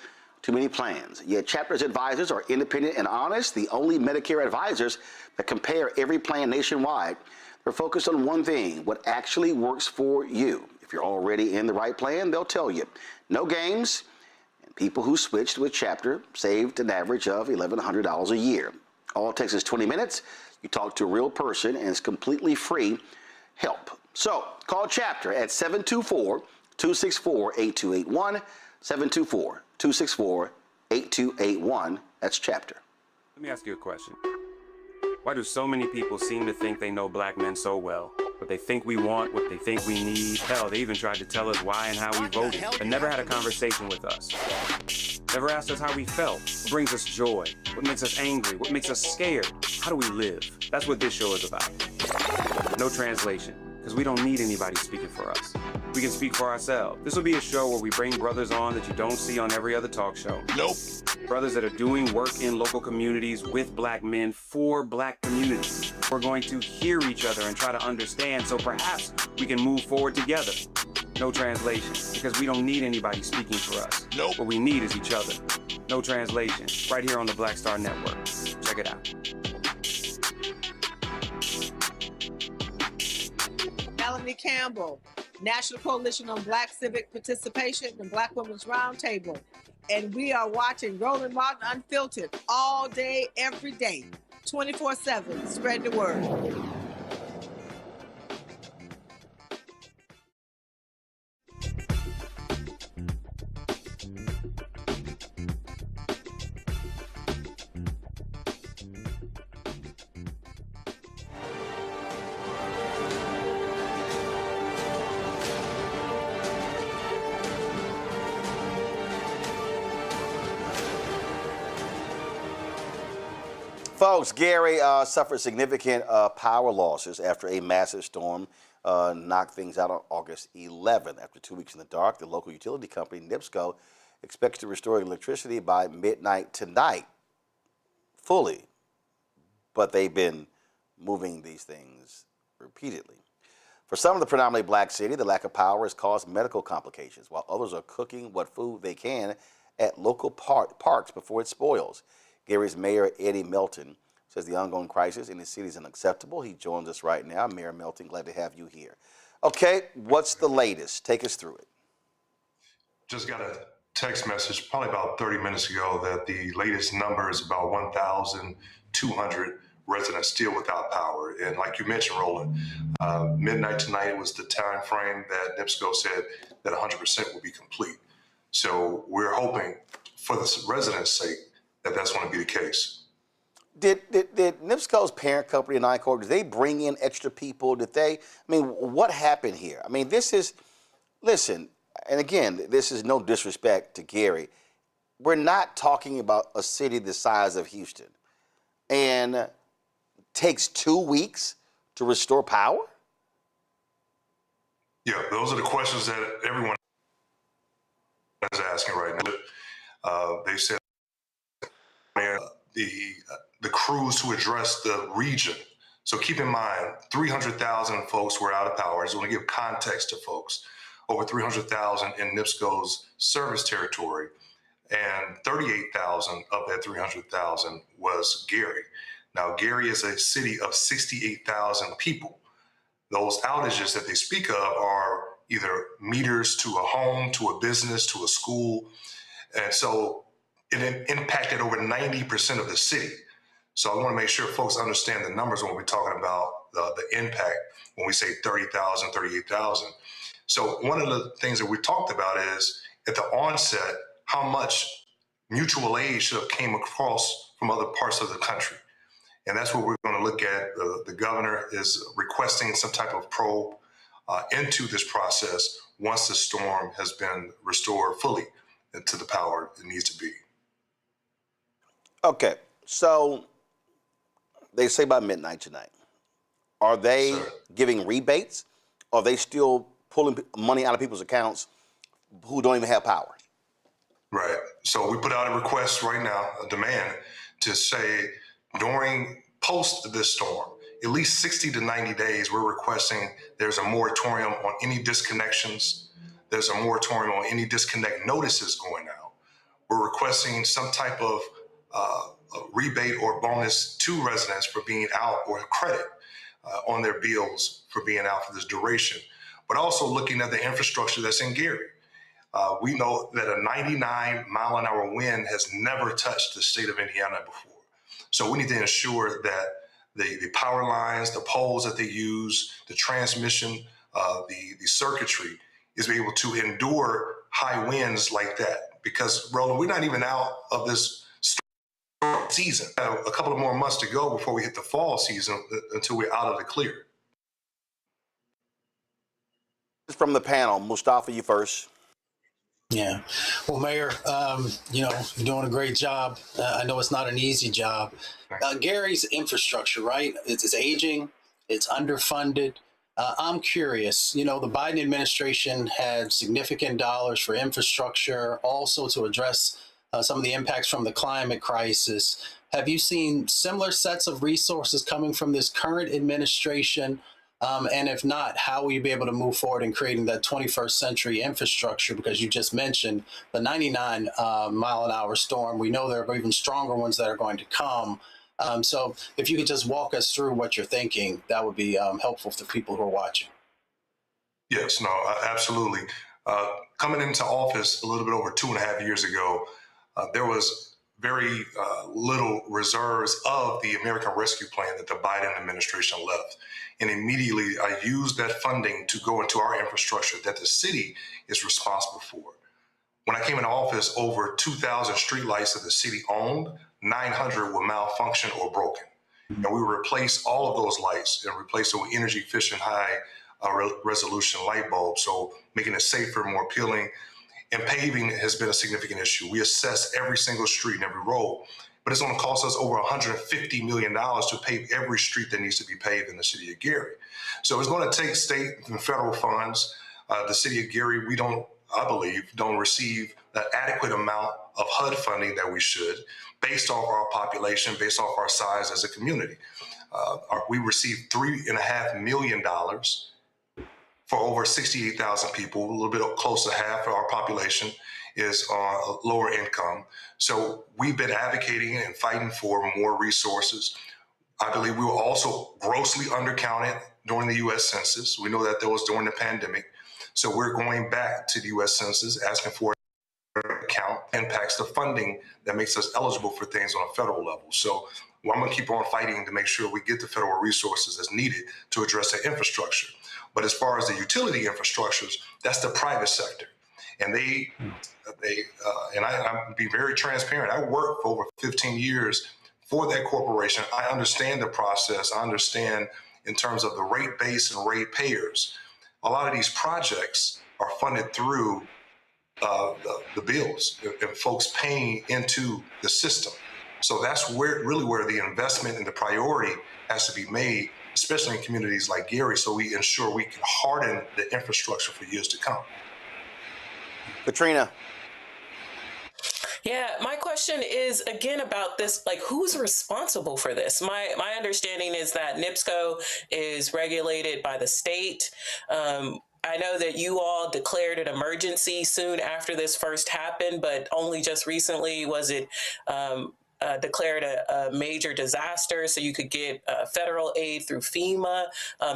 too many plans. Yet Chapter's advisors are independent and honest, the only Medicare advisors that compare every plan nationwide. They're focused on one thing, what actually works for you. If you're already in the right plan, they'll tell you. No games. People who switched with Chapter saved an average of $1,100 a year. All it takes is 20 minutes. You talk to a real person, and it's completely free help. So call Chapter at 724-264-8281, 724-264-8281. That's Chapter. Let me ask you a question. Why do so many people seem to think they know black men so well? What they think we want, what they think we need. Hell, they even tried to tell us why and how we voted, but never had a conversation with us. Never asked us how we felt, what brings us joy, what makes us angry, what makes us scared. How do we live? That's what this show is about. No translation, because we don't need anybody speaking for us. We can speak for ourselves. This will be a show where we bring brothers on that you don't see on every other talk show. Nope. Brothers that are doing work in local communities with black men for black communities. We're going to hear each other and try to understand so perhaps we can move forward together. No translation, because we don't need anybody speaking for us. Nope. What we need is each other. No translation, right here on the Black Star Network. Check it out. Melanie Campbell, National Coalition on Black Civic Participation and Black Women's Roundtable. And we are watching Roland Martin Unfiltered all day, every day, 24/7. Spread the word. Folks, Gary suffered significant power losses after a massive storm knocked things out on August 11th. After 2 weeks in the dark, the local utility company, NIPSCO, expects to restore electricity by midnight tonight, fully. But they've been moving these things repeatedly. For some of the predominantly black city, the lack of power has caused medical complications, while others are cooking what food they can at local parks before it spoils. Gary's Mayor Eddie Melton says the ongoing crisis in the city is unacceptable. He joins us right now. Mayor Melton, glad to have you here. Okay, what's the latest? Take us through it. Just got a text message probably about 30 minutes ago that the latest number is about 1,200 residents still without power. And like you mentioned, Roland, midnight tonight was the time frame that NIPSCO said that 100% will be complete. So we're hoping, for the residents' sake, that that's going to be the case. Did NIPSCO's parent company, Inquire, did they bring in extra people? Did they? I mean, what happened here? I mean, this is, listen, and again, this is no disrespect to Gary. We're not talking about a city the size of Houston and takes 2 weeks to restore power? Yeah, those are the questions that everyone is asking right now. They said the crews to address the region. So keep in mind, 300,000 folks were out of power. I just want to give context to folks. Over 300,000 in NIPSCO's service territory, and 38,000 of that 300,000 was Gary. Now, Gary is a city of 68,000 people. Those outages that they speak of are either meters to a home, to a business, to a school. And so it impacted over 90% of the city. So I want to make sure folks understand the numbers when we're talking about the impact when we say 30,000, 38,000. So one of the things that we talked about is at the onset, how much mutual aid should have came across from other parts of the country. And that's what we're going to look at. The governor is requesting some type of probe into this process once the storm has been restored fully to the power it needs to be. Okay, so they say by midnight tonight. Are they giving rebates? Are they still pulling money out of people's accounts who don't even have power? Right. So we put out a request right now, a demand, to say during post this storm, at least 60 to 90 days, we're requesting there's a moratorium on any disconnections. There's a moratorium on any disconnect notices going out. We're requesting some type of rebate or bonus to residents for being out, or credit on their bills for being out for this duration, but also looking at the infrastructure that's in Gary. We know that a 99-mile-an-hour wind has never touched the state of Indiana before. So we need to ensure that the power lines, the poles that they use, the transmission, the circuitry is able to endure high winds like that. Because, Roland, we're not even out of this storm season. A couple of more months to go before we hit the fall season until we're out of the clear. From the panel, Mustafa, you first. Yeah. Well, Mayor, you're doing a great job. I know it's not an easy job. Gary's infrastructure, right? It's aging. It's underfunded. I'm curious, the Biden administration had significant dollars for infrastructure, also to address some of the impacts from the climate crisis. Have you seen similar sets of resources coming from this current administration? And if not, how will you be able to move forward in creating that 21st century infrastructure? Because you just mentioned the 99 mile an hour storm. We know there are even stronger ones that are going to come. So if you could just walk us through what you're thinking, that would be helpful for people who are watching. Yes, no, absolutely. Coming into office a little bit over 2.5 years ago, there was very little reserves of the American Rescue Plan that the Biden administration left. And immediately I used that funding to go into our infrastructure that the city is responsible for. When I came into office, over 2,000 streetlights that the city owned, 900 were malfunction or broken. And we replaced all of those lights and replaced them with energy efficient, high resolution light bulbs. So making it safer, more appealing. And paving has been a significant issue. We assess every single street and every road, but it's going to cost us over $150 million to pave every street that needs to be paved in the city of Gary. So it's going to take state and federal funds. The city of Gary, I believe, don't receive the adequate amount of HUD funding that we should, based off our population, based off our size as a community. We received $3.5 million for over 68,000 people, a little bit close to half of our population is lower income. So we've been advocating and fighting for more resources. I believe we were also grossly undercounted during the U.S. Census. We know that was during the pandemic. So we're going back to the U.S. Census, asking for account impacts the funding that makes us eligible for things on a federal level. So I'm going to keep on fighting to make sure we get the federal resources that's needed to address that infrastructure. But as far as the utility infrastructures, that's the private sector. And I'm be very transparent. I worked for over 15 years for that corporation. I understand the process. I understand in terms of the rate base and rate payers. A lot of these projects are funded through the bills and folks paying into the system. So that's really where the investment and the priority has to be made, especially in communities like Gary, so we ensure we can harden the infrastructure for years to come. Katrina. Yeah, my question is again about this, like who's responsible for this? My understanding is that NIPSCO is regulated by the state. I know that you all declared an emergency soon after this first happened, but only just recently was it declared a major disaster, so you could get federal aid through FEMA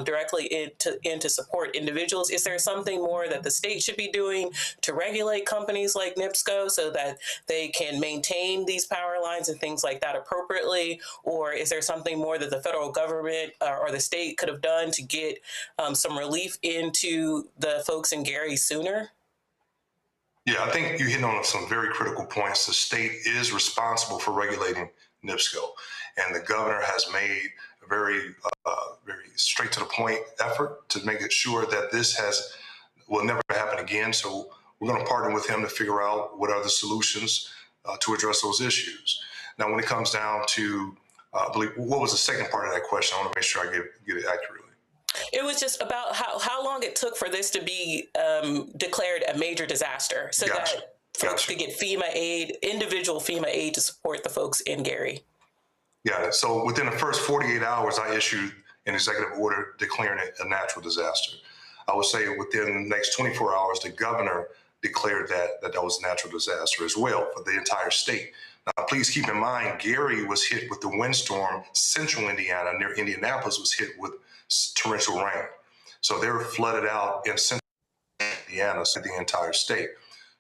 directly into support individuals. Is there something more that the state should be doing to regulate companies like NIPSCO so that they can maintain these power lines and things like that appropriately? Or is there something more that the federal government or the state could have done to get some relief into the folks in Gary sooner? Yeah, I think you hit on some very critical points. The state is responsible for regulating NIPSCO, and the governor has made a very straight to the point effort to make it sure that this will never happen again. So we're going to partner with him to figure out what are the solutions to address those issues. Now, when it comes down to, I believe, what was the second part of that question? I want to make sure I get it accurately. It was just about how long it took for this to be declared a major disaster so that folks could get FEMA aid, individual FEMA aid to support the folks in Gary. Yeah, so within the first 48 hours, I issued an executive order declaring it a natural disaster. I would say within the next 24 hours, the governor declared that was a natural disaster as well for the entire state. Now, please keep in mind, Gary was hit with the windstorm. Central Indiana, near Indianapolis, was hit with torrential rain. So they were flooded out in central Indiana, so the entire state.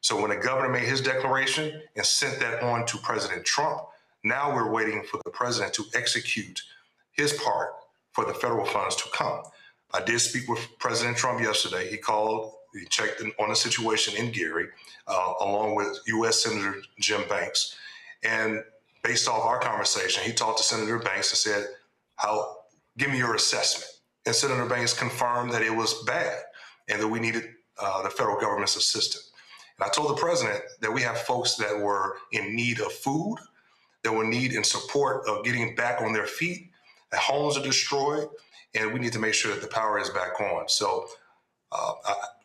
So when the governor made his declaration and sent that on to President Trump, now we're waiting for the president to execute his part for the federal funds to come. I did speak with President Trump yesterday. He called, he checked on the situation in Gary, along with U.S. Senator Jim Banks. And based off our conversation, he talked to Senator Banks and said, give me your assessment. And Senator Banks confirmed that it was bad and that we needed the federal government's assistance. And I told the president that we have folks that were in need of food, that were in need and support of getting back on their feet, that homes are destroyed, and we need to make sure that the power is back on. So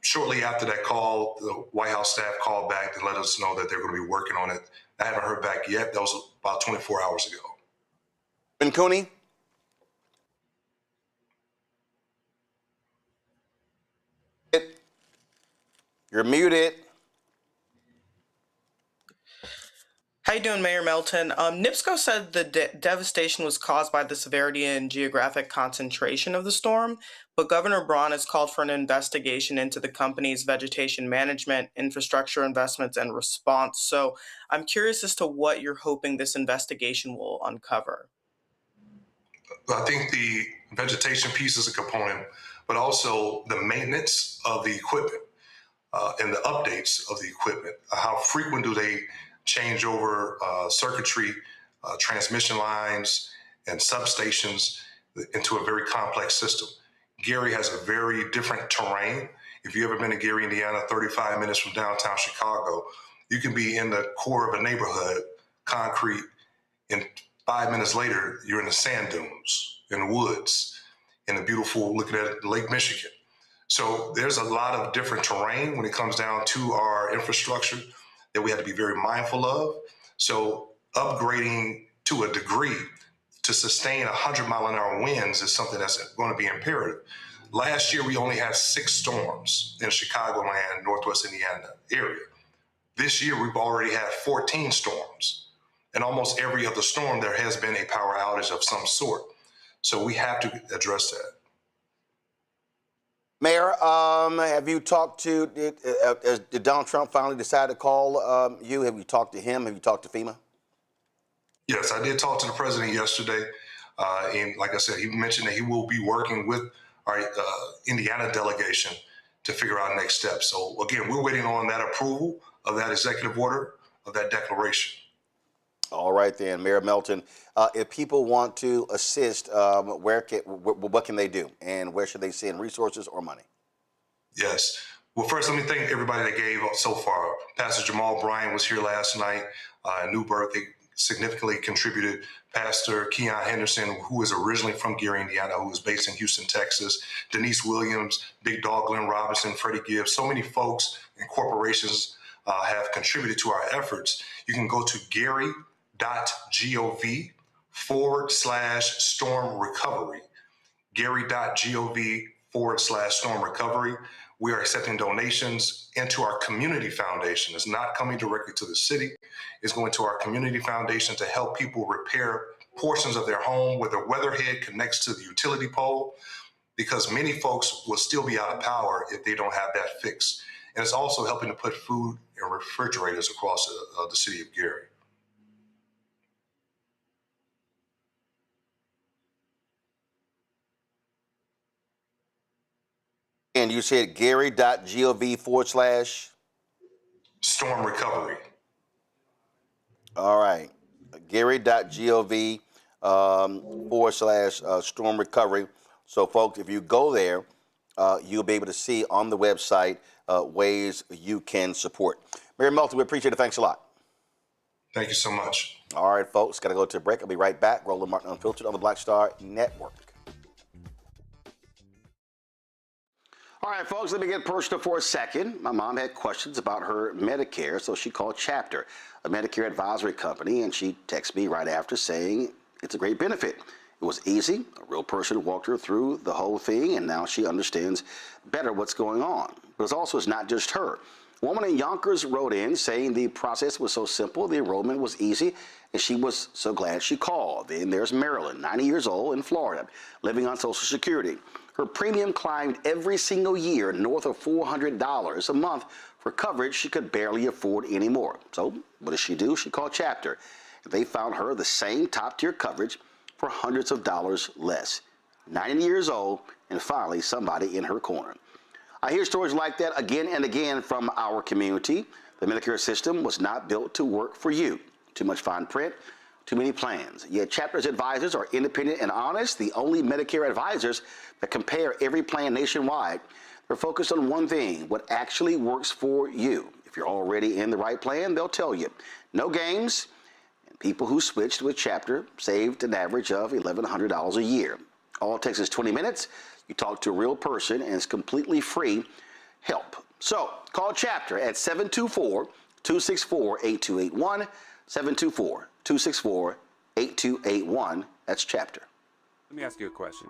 shortly after that call, the White House staff called back to let us know that they're going to be working on it. I haven't heard back yet. That was about 24 hours ago. Ben Cooney? You're muted. How you doing, Mayor Melton? NIPSCO said the devastation was caused by the severity and geographic concentration of the storm, but Governor Braun has called for an investigation into the company's vegetation management, infrastructure investments, and response. So I'm curious as to what you're hoping this investigation will uncover. I think the vegetation piece is a component, but also the maintenance of the equipment and the updates of the equipment. How frequent do they change over circuitry, transmission lines, and substations into a very complex system? Gary has a very different terrain. If you've ever been to Gary, Indiana, 35 minutes from downtown Chicago, you can be in the core of a neighborhood, concrete, and 5 minutes later, you're in the sand dunes, in the woods, in the beautiful, looking at Lake Michigan. So there's a lot of different terrain when it comes down to our infrastructure that we have to be very mindful of. So upgrading to a degree to sustain 100-mile-an-hour winds is something that's going to be imperative. Last year, we only had 6 storms in Chicagoland, Northwest Indiana area. This year, we've already had 14 storms. And almost every other storm, there has been a power outage of some sort. So we have to address that. Mayor, have you talked to, did Donald Trump finally decide to call you? Have you talked to him? Have you talked to FEMA? Yes, I did talk to the president yesterday. And like I said, he mentioned that he will be working with our Indiana delegation to figure out next steps. So again, we're waiting on that approval of that executive order, of that declaration. All right then, Mayor Melton. If people want to assist, what can they do, and where should they send resources or money? Yes. Well, first, let me thank everybody that gave so far. Pastor Jamal Bryan was here last night in New Birth. They significantly contributed. Pastor Keon Henderson, who is originally from Gary, Indiana, who is based in Houston, Texas. Denise Williams, Big Dog Glenn Robinson, Freddie Gibbs. So many folks and corporations have contributed to our efforts. You can go to gary.gov/storm recovery. gary.gov/storm recovery. We are accepting donations into our community foundation. It's not coming directly to the city. It's going to our community foundation to help people repair portions of their home where the weatherhead connects to the utility pole, because many folks will still be out of power if they don't have that fixed. And it's also helping to put food in refrigerators across the city of Gary. And you said gary.gov/? Storm recovery. All right. gary.gov/storm recovery. So, folks, if you go there, you'll be able to see on the website ways you can support. Mayor Melton, we appreciate it. Thanks a lot. Thank you so much. All right, folks, got to go to a break. I'll be right back. Roland Martin Unfiltered on the Black Star Network. All right, folks, let me get personal for a second. My mom had questions about her Medicare, so she called Chapter, a Medicare advisory company, and she texted me right after saying it's a great benefit. It was easy. A real person walked her through the whole thing, and now she understands better what's going on. But it's not just her. A woman in Yonkers wrote in saying the process was so simple, the enrollment was easy, and she was so glad she called. Then there's Marilyn, 90 years old, in Florida, living on Social Security. Her premium climbed every single year north of $400 a month for coverage she could barely afford anymore. So what does she do? She called Chapter. They found her the same top-tier coverage for hundreds of dollars less. 90 years old, and finally somebody in her corner. I hear stories like that again and again from our community. The Medicare system was not built to work for you. Too much fine print, Too many plans. Yet Chapter's advisors are independent and honest, the only Medicare advisors that compare every plan nationwide. They're focused on one thing, what actually works for you. If you're already in the right plan, they'll tell you. No games. And people who switched with Chapter saved an average of $1,100 a year. All it takes is 20 minutes. You talk to a real person, and it's completely free help. So call Chapter at 724-264-8281, 724-264-8281. That's Chapter. Let me ask you a question.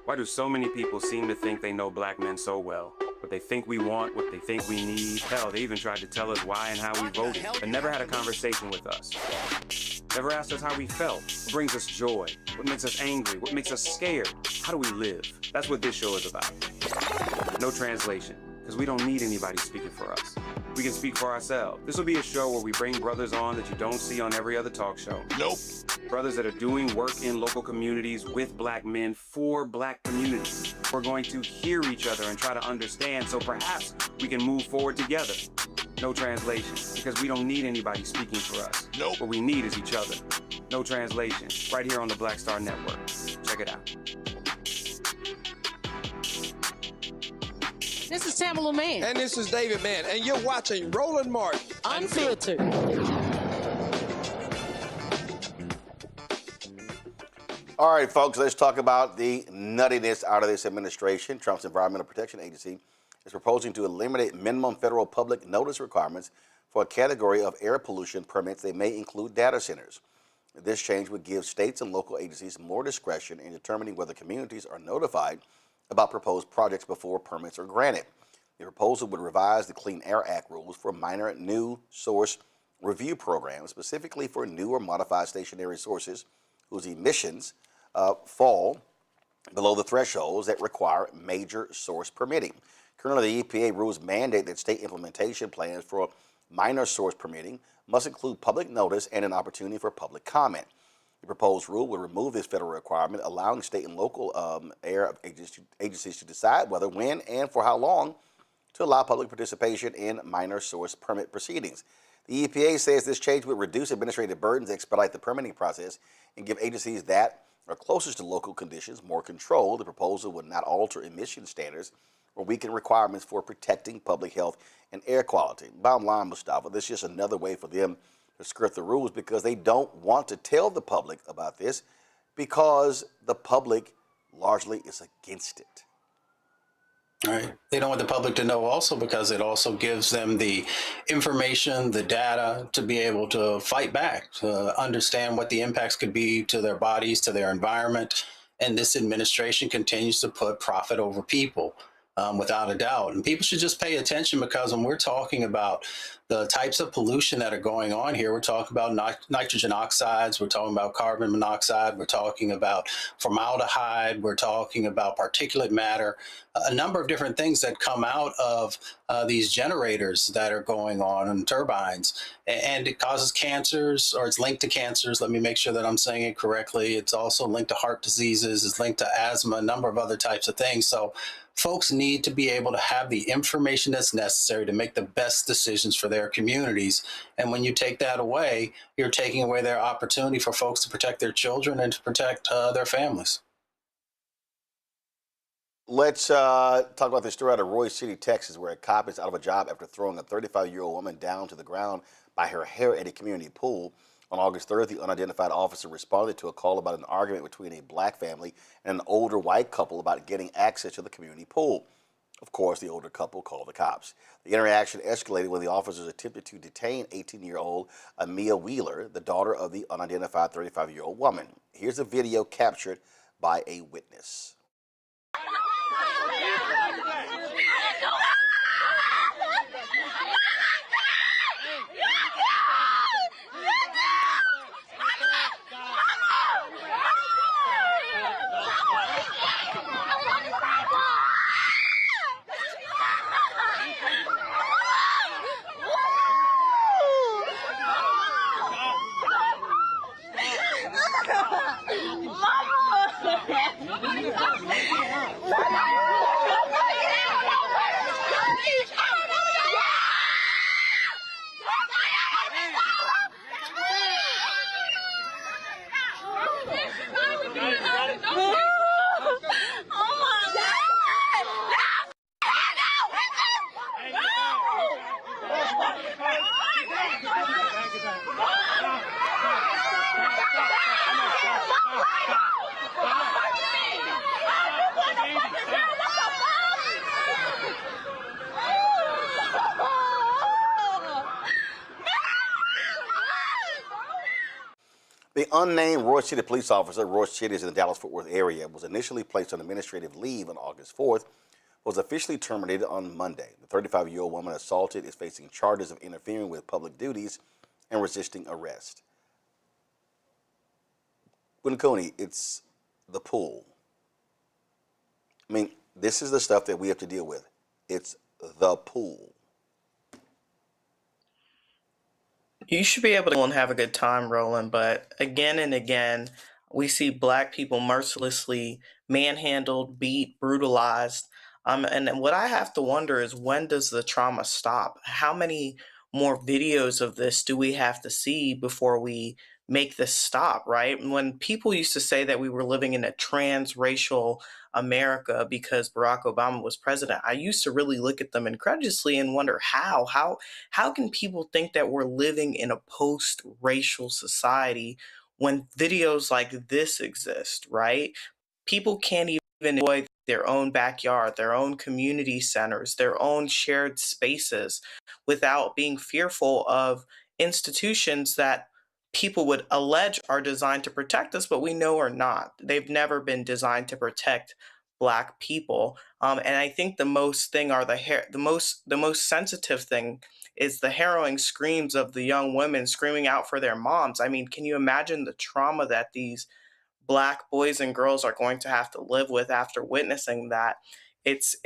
Why do so many people seem to think they know black men so well? What they think we want, what they think we need. Hell, they even tried to tell us why and how we voted, but never had a conversation with us. Never asked us how we felt, what brings us joy, what makes us angry, what makes us scared. How do we live? That's what this show is about. No translation, because we don't need anybody speaking for us. We can speak for ourselves. This will be a show where we bring brothers on that you don't see on every other talk show. Nope. Brothers that are doing work in local communities with black men for black communities. We're going to hear each other and try to understand so perhaps we can move forward together. No translation, because we don't need anybody speaking for us. Nope. What we need is each other. No translation, right here on the Black Star Network. Check it out. This is Tamala Mann. And this is David Mann. And you're watching Roland Martin Unfiltered. All right, folks, let's talk about the nuttiness out of this administration. Trump's Environmental Protection Agency is proposing to eliminate minimum federal public notice requirements for a category of air pollution permits that may include data centers. This change would give states and local agencies more discretion in determining whether communities are notified about proposed projects before permits are granted. The proposal would revise the Clean Air Act rules for minor new source review programs, specifically for new or modified stationary sources whose emissions fall below the thresholds that require major source permitting. Currently, the EPA rules mandate that state implementation plans for minor source permitting must include public notice and an opportunity for public comment. The proposed rule would remove this federal requirement, allowing state and local air agencies to decide whether, when, and for how long to allow public participation in minor source permit proceedings. The EPA says this change would reduce administrative burdens, expedite the permitting process, and give agencies that are closest to local conditions more control. The proposal would not alter emission standards or weaken requirements for protecting public health and air quality. Bottom line, Mustafa, this is just another way for them to skirt the rules because they don't want to tell the public about this because the public largely is against it. Right. They don't want the public to know also because it also gives them the information, the data to be able to fight back, to understand what the impacts could be to their bodies, to their environment. And this administration continues to put profit over people. Without a doubt. And people should just pay attention because when we're talking about the types of pollution that are going on here, we're talking about nitrogen oxides, we're talking about carbon monoxide, we're talking about formaldehyde, we're talking about particulate matter, a number of different things that come out of these generators that are going on in turbines. And it causes cancers, or it's linked to cancers. Let me make sure that I'm saying it correctly. It's also linked to heart diseases, it's linked to asthma, a number of other types of things. So folks need to be able to have the information that's necessary to make the best decisions for their communities. And when you take that away, you're taking away their opportunity for folks to protect their children and to protect their families. Let's talk about this story out of Roy City, Texas, where a cop is out of a job after throwing a 35-year-old woman down to the ground by her hair at a community pool. On August 3rd, the unidentified officer responded to a call about an argument between a black family and an older white couple about getting access to the community pool. Of course, the older couple called the cops. The interaction escalated when the officers attempted to detain 18-year-old Amia Wheeler, the daughter of the unidentified 35-year-old woman. Here's a video captured by a witness. unnamed Roy City police officer, Roy City is in the Dallas-Fort Worth area, was initially placed on administrative leave on August 4th, was officially terminated on Monday. The 35-year-old woman assaulted is facing charges of interfering with public duties and resisting arrest. Winnacunnet, it's the pool. I mean, this is the stuff that we have to deal with. It's the pool. You should be able to go and have a good time, Roland, but again and again, we see Black people mercilessly manhandled, beat, brutalized. And what I have to wonder is, when does the trauma stop? How many more videos of this do we have to see before we make this stop, right? When people used to say that we were living in a transracial America because Barack Obama was president, I used to really look at them incredulously and wonder how can people think that we're living in a post-racial society when videos like this exist, right? People can't even enjoy their own backyard, their own community centers, their own shared spaces without being fearful of institutions that people would allege are designed to protect us, but we know are not. They've never been designed to protect Black people. And I think the most sensitive thing is the harrowing screams of the young women screaming out for their moms. I mean, can you imagine the trauma that these Black boys and girls are going to have to live with after witnessing that? It's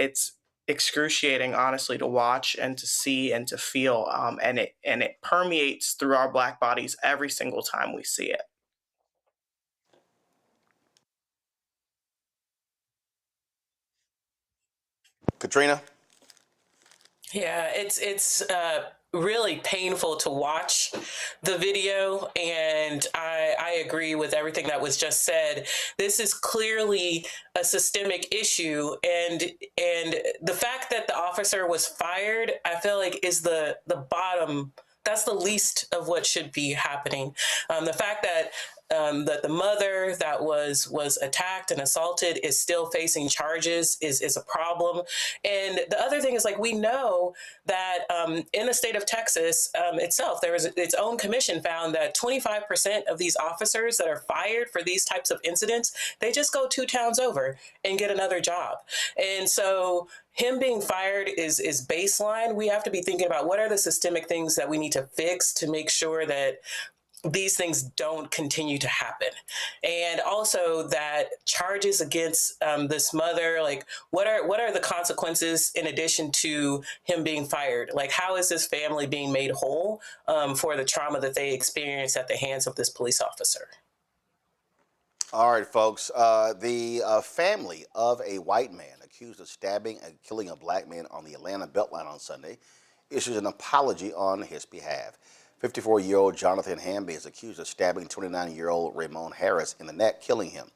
excruciating, honestly, to watch and to see and to feel, and it permeates through our Black bodies every single time we see it. Katrina? Yeah, it's really painful to watch the video, and I agree with everything that was just said. This is clearly a systemic issue, and the fact that the officer was fired, I feel like, is the bottom. That's the least of what should be happening. The fact that the mother that was attacked and assaulted is still facing charges is a problem. And the other thing is, like, we know that in the state of Texas itself, there was its own commission found that 25% of these officers that are fired for these types of incidents, they just go 2 towns over and get another job. And so him being fired is baseline. We have to be thinking about what are the systemic things that we need to fix to make sure that these things don't continue to happen. And also that charges against this mother, like, what are the consequences in addition to him being fired? Like, how is this family being made whole for the trauma that they experienced at the hands of this police officer? All right, folks. The family of a white man accused of stabbing and killing a Black man on the Atlanta Beltline on Sunday issues an apology on his behalf. 54-year-old Jonathan Hamby is accused of stabbing 29-year-old Ramon Harris in the neck, killing him.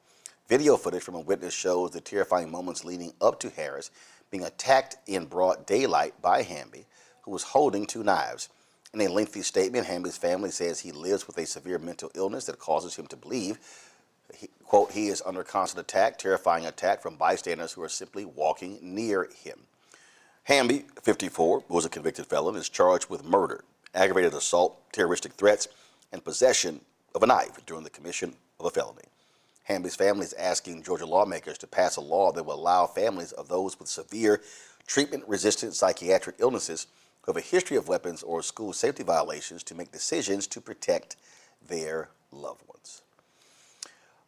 Video footage from a witness shows the terrifying moments leading up to Harris being attacked in broad daylight by Hamby, who was holding 2 knives. In a lengthy statement, Hamby's family says he lives with a severe mental illness that causes him to believe, quote, he is under constant attack, terrifying attack from bystanders who are simply walking near him. Hamby, 54, who was a convicted felon, is charged with murder, aggravated assault, terroristic threats, and possession of a knife during the commission of a felony. Hamby's family is asking Georgia lawmakers to pass a law that will allow families of those with severe treatment-resistant psychiatric illnesses who have a history of weapons or school safety violations to make decisions to protect their loved ones.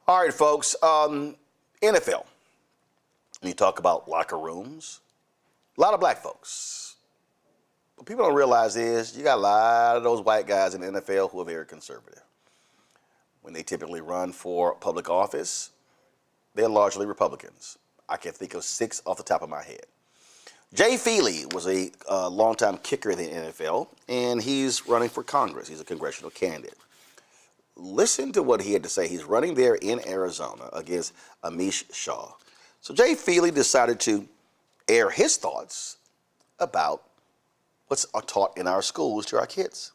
All right, folks, NFL. When you talk about locker rooms, a lot of Black folks. What people don't realize is you got a lot of those white guys in the NFL who are very conservative. When they typically run for public office, they're largely Republicans. I can think of 6 off the top of my head. Jay Feely was a longtime kicker in the NFL, and he's running for Congress. He's a congressional candidate. Listen to what he had to say. He's running there in Arizona against Amish Shah. So Jay Feely decided to air his thoughts about what's taught in our schools to our kids.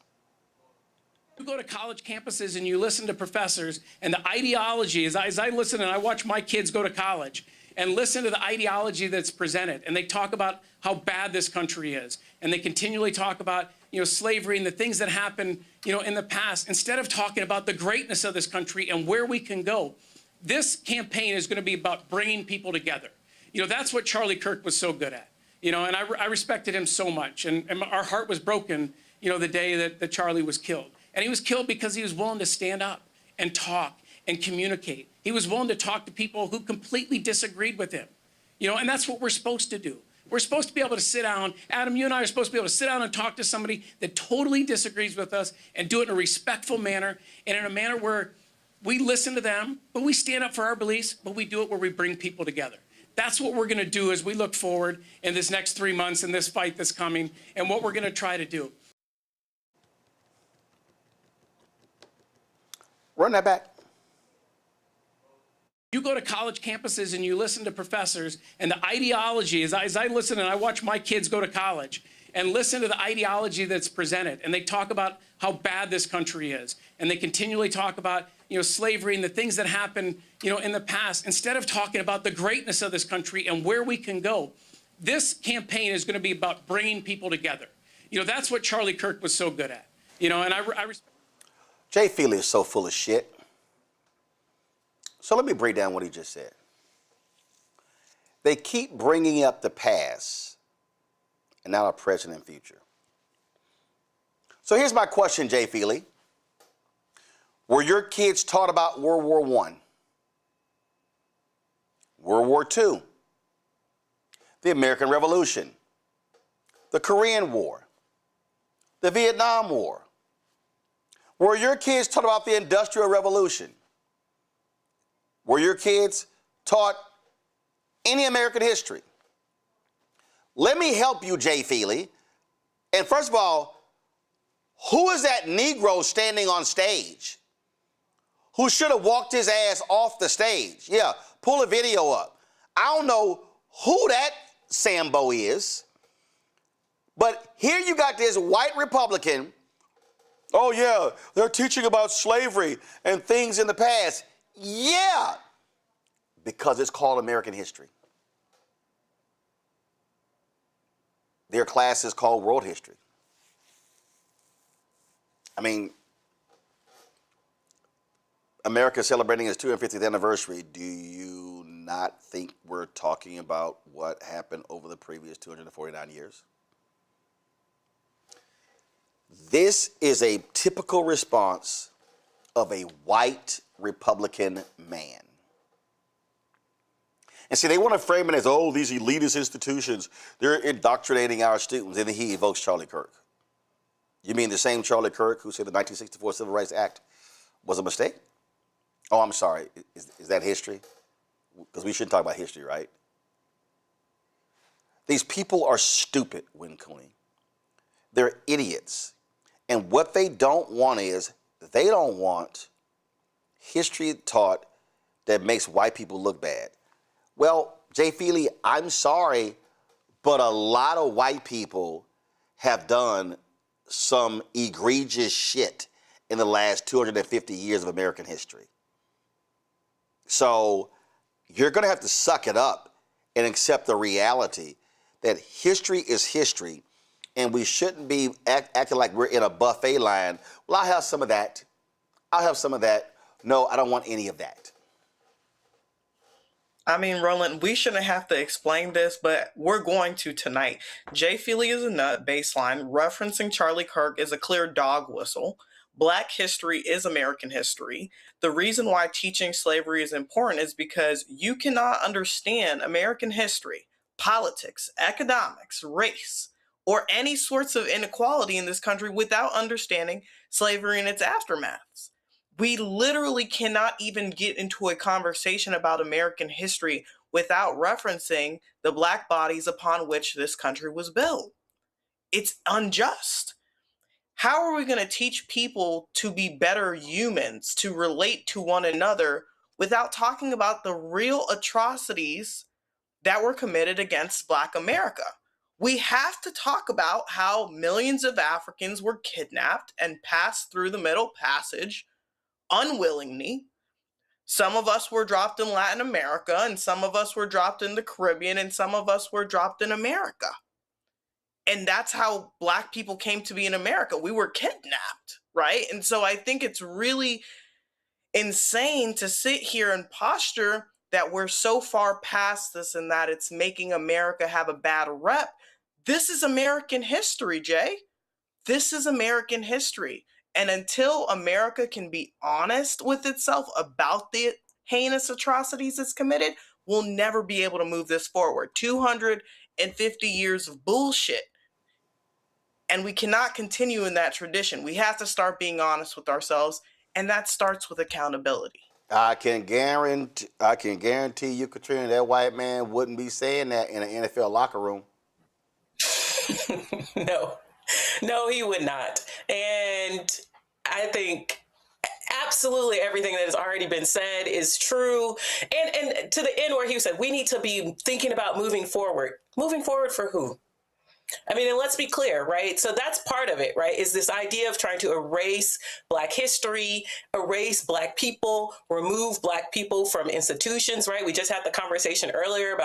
You go to college campuses and you listen to professors, and the ideology, as I listen and I watch my kids go to college and listen to the ideology that's presented, and they talk about how bad this country is, and they continually talk about slavery and the things that happened, in the past, instead of talking about the greatness of this country and where we can go, this campaign is going to be about bringing people together. That's what Charlie Kirk was so good at. And I respected him so much. And our heart was broken, the day that Charlie was killed. And he was killed because he was willing to stand up and talk and communicate. He was willing to talk to people who completely disagreed with him. And that's what we're supposed to do. We're supposed to be able to sit down. Adam, you and I are supposed to be able to sit down and talk to somebody that totally disagrees with us and do it in a respectful manner and in a manner where we listen to them, but we stand up for our beliefs, but we do it where we bring people together. That's what we're going to do as we look forward in this next 3 months in this fight that's coming and what we're going to try to do. Run that back. You go to college campuses and you listen to professors and the ideology, as I listen and I watch my kids go to college and listen to the ideology that's presented, and they talk about how bad this country is, and they continually talk about slavery and the things that happened in the past, instead of talking about the greatness of this country and where we can go. This campaign is going to be about bringing people together. That's what Charlie Kirk was so good at. And I respect. Jay Feely is so full of shit. So let me break down what he just said. They keep bringing up the past and not our present and future. So here's my question, Jay Feely. Were your kids taught about World War I, World War II, the American Revolution, the Korean War, the Vietnam War? Were your kids taught about the Industrial Revolution? Were your kids taught any American history? Let me help you, Jay Feely. And first of all, who is that Negro standing on stage who should have walked his ass off the stage? Yeah, pull a video up. I don't know who that Sambo is, but here you got this white Republican. Oh, yeah, they're teaching about slavery and things in the past. Yeah, because it's called American history. Their class is called world history. I mean, America celebrating its 250th anniversary. Do you not think we're talking about what happened over the previous 249 years? This is a typical response of a white Republican man. And see, they want to frame it as, oh, these elitist institutions, they're indoctrinating our students. And then he evokes Charlie Kirk. You mean the same Charlie Kirk who said the 1964 Civil Rights Act was a mistake? Oh, I'm sorry. Is that history? Because we shouldn't talk about history, right? These people are stupid, Win Cooney. They're idiots. And what they don't want is, they don't want history taught that makes white people look bad. Well, Jay Feely, I'm sorry, but a lot of white people have done some egregious shit in the last 250 years of American history. So you're going to have to suck it up and accept the reality that history is history, and we shouldn't be acting like we're in a buffet line. Well, I'll have some of that. I'll have some of that. No, I don't want any of that. I mean, Roland, we shouldn't have to explain this, but we're going to tonight. Jay Feely is a nut baseline. Referencing Charlie Kirk is a clear dog whistle. Black history is American history. The reason why teaching slavery is important is because you cannot understand American history, politics, economics, race, or any sorts of inequality in this country without understanding slavery and its aftermaths. We literally cannot even get into a conversation about American history without referencing the black bodies upon which this country was built. It's unjust. How are we going to teach people to be better humans, to relate to one another, without talking about the real atrocities that were committed against Black America? We have to talk about how millions of Africans were kidnapped and passed through the Middle Passage unwillingly. Some of us were dropped in Latin America, and some of us were dropped in the Caribbean, and some of us were dropped in America. And that's how Black people came to be in America. We were kidnapped, right? And so I think it's really insane to sit here and posture that we're so far past this and that it's making America have a bad rep. This is American history, Jay. This is American history. And until America can be honest with itself about the heinous atrocities it's committed, we'll never be able to move this forward. 250 years of bullshit. And we cannot continue in that tradition. We have to start being honest with ourselves, and that starts with accountability. I can guarantee you, Katrina, that white man wouldn't be saying that in an NFL locker room. No, he would not. And I think absolutely everything that has already been said is true. And to the end where he said, we need to be thinking about moving forward. Moving forward for who? I mean, and let's be clear, right? So that's part of it, right? Is this idea of trying to erase Black history, erase Black people, remove Black people from institutions, right? We just had the conversation earlier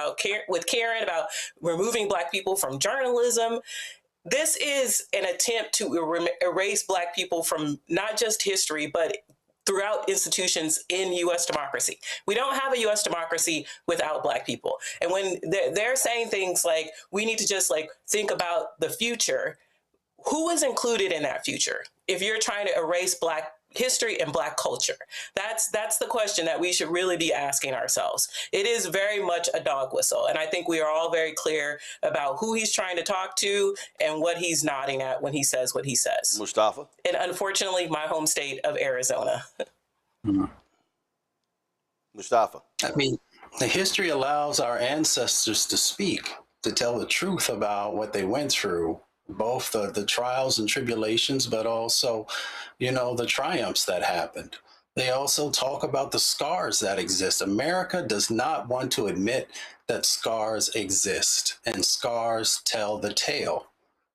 with Karen about removing Black people from journalism. This is an attempt to erase Black people from not just history, but throughout institutions in U.S. democracy. We don't have a U.S. democracy without Black people. And when they're saying things like, we need to just think about the future, who is included in that future? If you're trying to erase Black history and Black culture, that's the question that we should really be asking ourselves. It is very much a dog whistle. And I think we are all very clear about who he's trying to talk to and what he's nodding at when he says what he says. Mustafa? And unfortunately, my home state of Arizona. Mustafa? I mean, the history allows our ancestors to speak, to tell the truth about what they went through, both the trials and tribulations, but also, the triumphs that happened. They also talk about the scars that exist. America does not want to admit that scars exist, and scars tell the tale.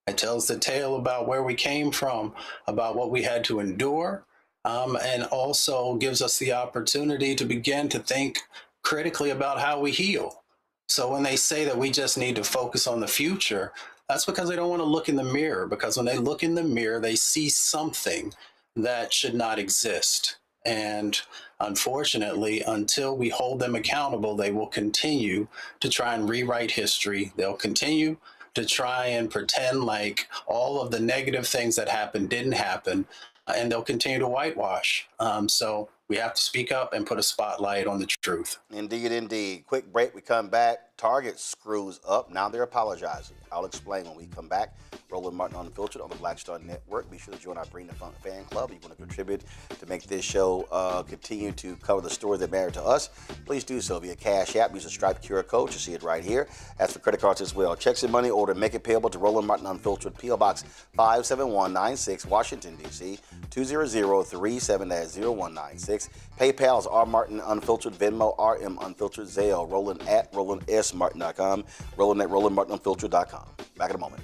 It tells the tale about where we came from, about what we had to endure, and also gives us the opportunity to begin to think critically about how we heal. So when they say that we just need to focus on the future, that's because they don't want to look in the mirror, because when they look in the mirror, they see something that should not exist. And unfortunately, until we hold them accountable, they will continue to try and rewrite history. They'll continue to try and pretend like all of the negative things that happened didn't happen, and they'll continue to whitewash. So we have to speak up and put a spotlight on the truth. Indeed, indeed. Quick break, we come back. Target screws up. Now they're apologizing. I'll explain when we come back. Roland Martin Unfiltered on the Black Star Network. Be sure to join our Bring the Funk fan club. If you want to contribute to make this show continue to cover the stories that matter to us, please do so via Cash App. Use the Stripe QR code. You see it right here. As for credit cards as well. Checks and money order. Make it payable to Roland Martin Unfiltered. P.O. Box 57196, Washington, D.C. 20037-0196. PayPal is R Martin Unfiltered. Venmo RM Unfiltered. Zelle Roland at RolandSMartin.com. Roland at RolandMartinUnfiltered.com. Back in a moment.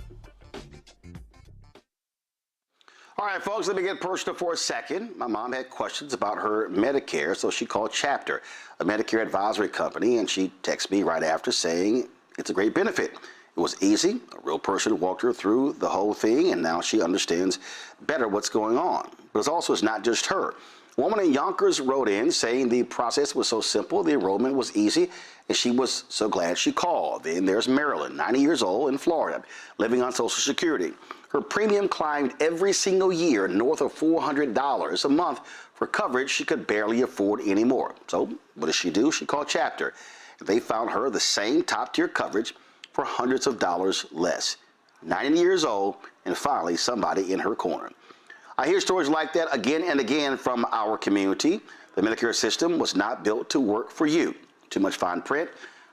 All right, folks, let me get personal for a second. My mom had questions about her Medicare, so she called Chapter, a Medicare advisory company, and she texted me right after saying it's a great benefit. It was easy. A real person walked her through the whole thing, and now she understands better what's going on. But it's not just her. A woman in Yonkers wrote in saying the process was so simple, the enrollment was easy, and she was so glad she called. Then there's Marilyn, 90 years old, in Florida, living on Social Security. Her premium climbed every single year north of $400 a month for coverage she could barely afford anymore. So what does she do? She called Chapter. They found her the same top-tier coverage for hundreds of dollars less. 90 years old, and finally somebody in her corner. I hear stories like that again and again from our community. The Medicare system was not built to work for you. Too much fine print,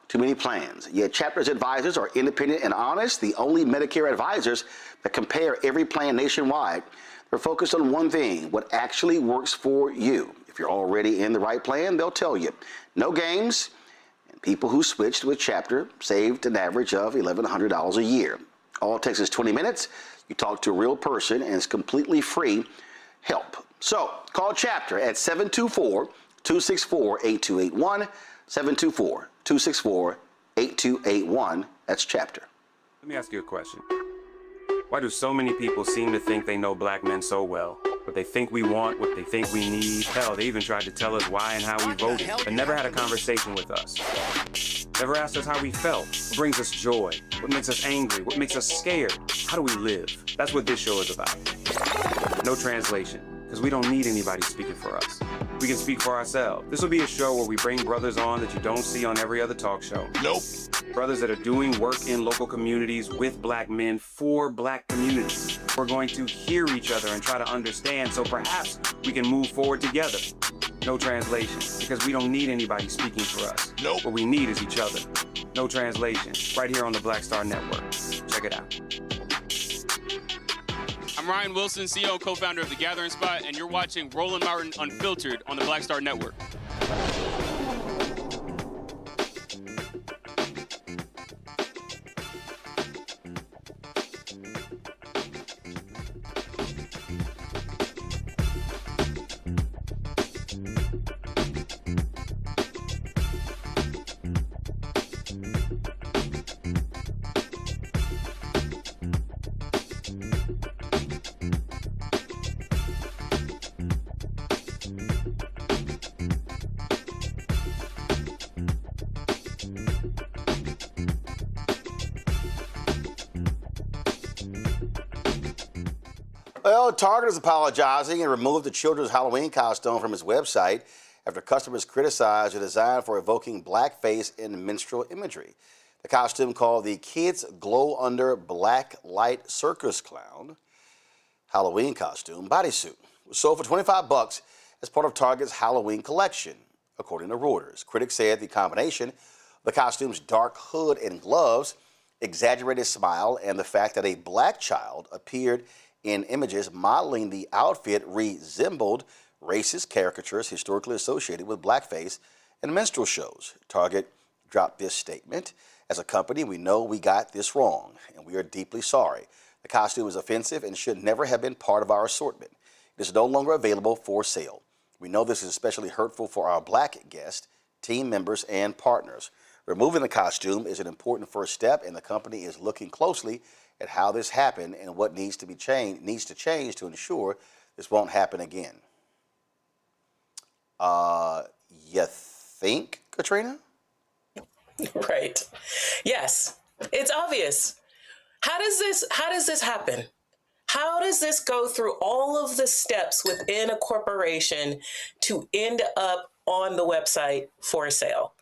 too many plans. Yet Chapter's advisors are independent and honest, the only Medicare advisors that compare every plan nationwide. They're focused on one thing, what actually works for you. If you're already in the right plan, they'll tell you. No games, and people who switched with Chapter saved an average of $1,100 a year. All it takes is 20 minutes. You talk to a real person, and it's completely free help. So call Chapter at 724-264-8281, 724-264-8281. That's Chapter. Let me ask you a question. Why do so many people seem to think they know black men so well? What they think we want, what they think we need. Hell, they even tried to tell us why and how we voted, but never had a conversation with us. Never asked us how we felt, what brings us joy, what makes us angry, what makes us scared. How do we live? That's what this show is about. No translation, because we don't need anybody speaking for us. We can speak for ourselves. This will be a show where we bring brothers on that you don't see on every other talk show. Nope. Brothers that are doing work in local communities with black men for black communities. We're going to hear each other and try to understand so perhaps we can move forward together. No translation, because we don't need anybody speaking for us. Nope. What we need is each other. No translation, right here on the Black Star Network. Check it out. I'm Ryan Wilson, CEO and co-founder of The Gathering Spot, and you're watching Roland Martin Unfiltered on the Black Star Network. Well, Target is apologizing and removed the children's Halloween costume from its website after customers criticized the design for evoking blackface and minstrel imagery. The costume, called the Kids Glow Under Black Light Circus Clown Halloween costume bodysuit, was sold for $25 as part of Target's Halloween collection, according to Reuters. Critics said the combination of the costume's dark hood and gloves, exaggerated smile, and the fact that a black child appeared in images modeling the outfit resembled racist caricatures historically associated with blackface and minstrel shows. Target dropped this statement. As a company, we know we got this wrong, and we are deeply sorry. The costume is offensive and should never have been part of our assortment. It is no longer available for sale. We know this is especially hurtful for our black guests, team members, and partners. Removing the costume is an important first step, and the company is looking closely at how this happened and what needs to change to ensure this won't happen again. You think, Katrina? Right. Yes. It's obvious. How does this happen? How does this go through all of the steps within a corporation to end up on the website for sale?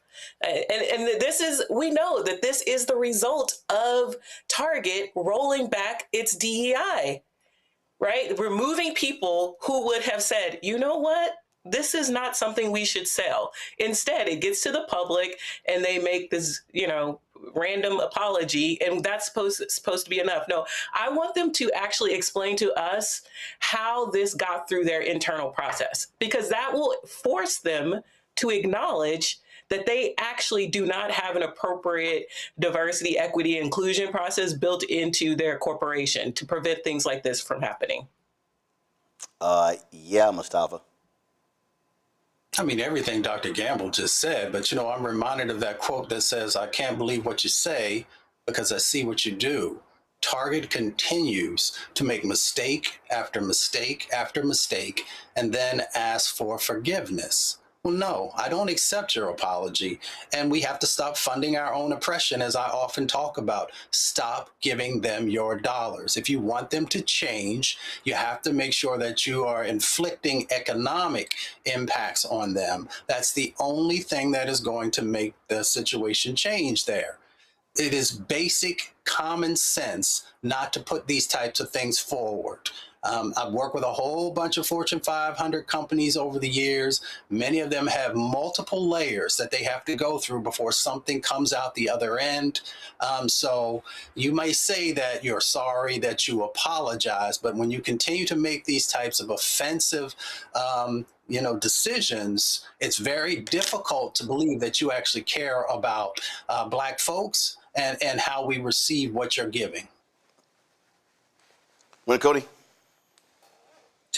And this is, we know that this is the result of Target rolling back its DEI, right? Removing people who would have said, you know what? This is not something we should sell. Instead, it gets to the public and they make this, random apology, and that's supposed to be enough. No, I want them to actually explain to us how this got through their internal process, because that will force them to acknowledge that they actually do not have an appropriate diversity, equity, inclusion process built into their corporation to prevent things like this from happening. Yeah, Mustafa. I mean, everything Dr. Gamble just said, but, I'm reminded of that quote that says, I can't believe what you say because I see what you do. Target continues to make mistake after mistake after mistake and then ask for forgiveness. Well, no, I don't accept your apology. And we have to stop funding our own oppression, as I often talk about. Stop giving them your dollars. If you want them to change, you have to make sure that you are inflicting economic impacts on them. That's the only thing that is going to make the situation change there. It is basic common sense not to put these types of things forward. I've worked with a whole bunch of Fortune 500 companies over the years. Many of them have multiple layers that they have to go through before something comes out the other end. So you may say that you're sorry, that you apologize, but when you continue to make these types of offensive decisions, it's very difficult to believe that you actually care about Black folks and how we receive what you're giving. Well, Cody?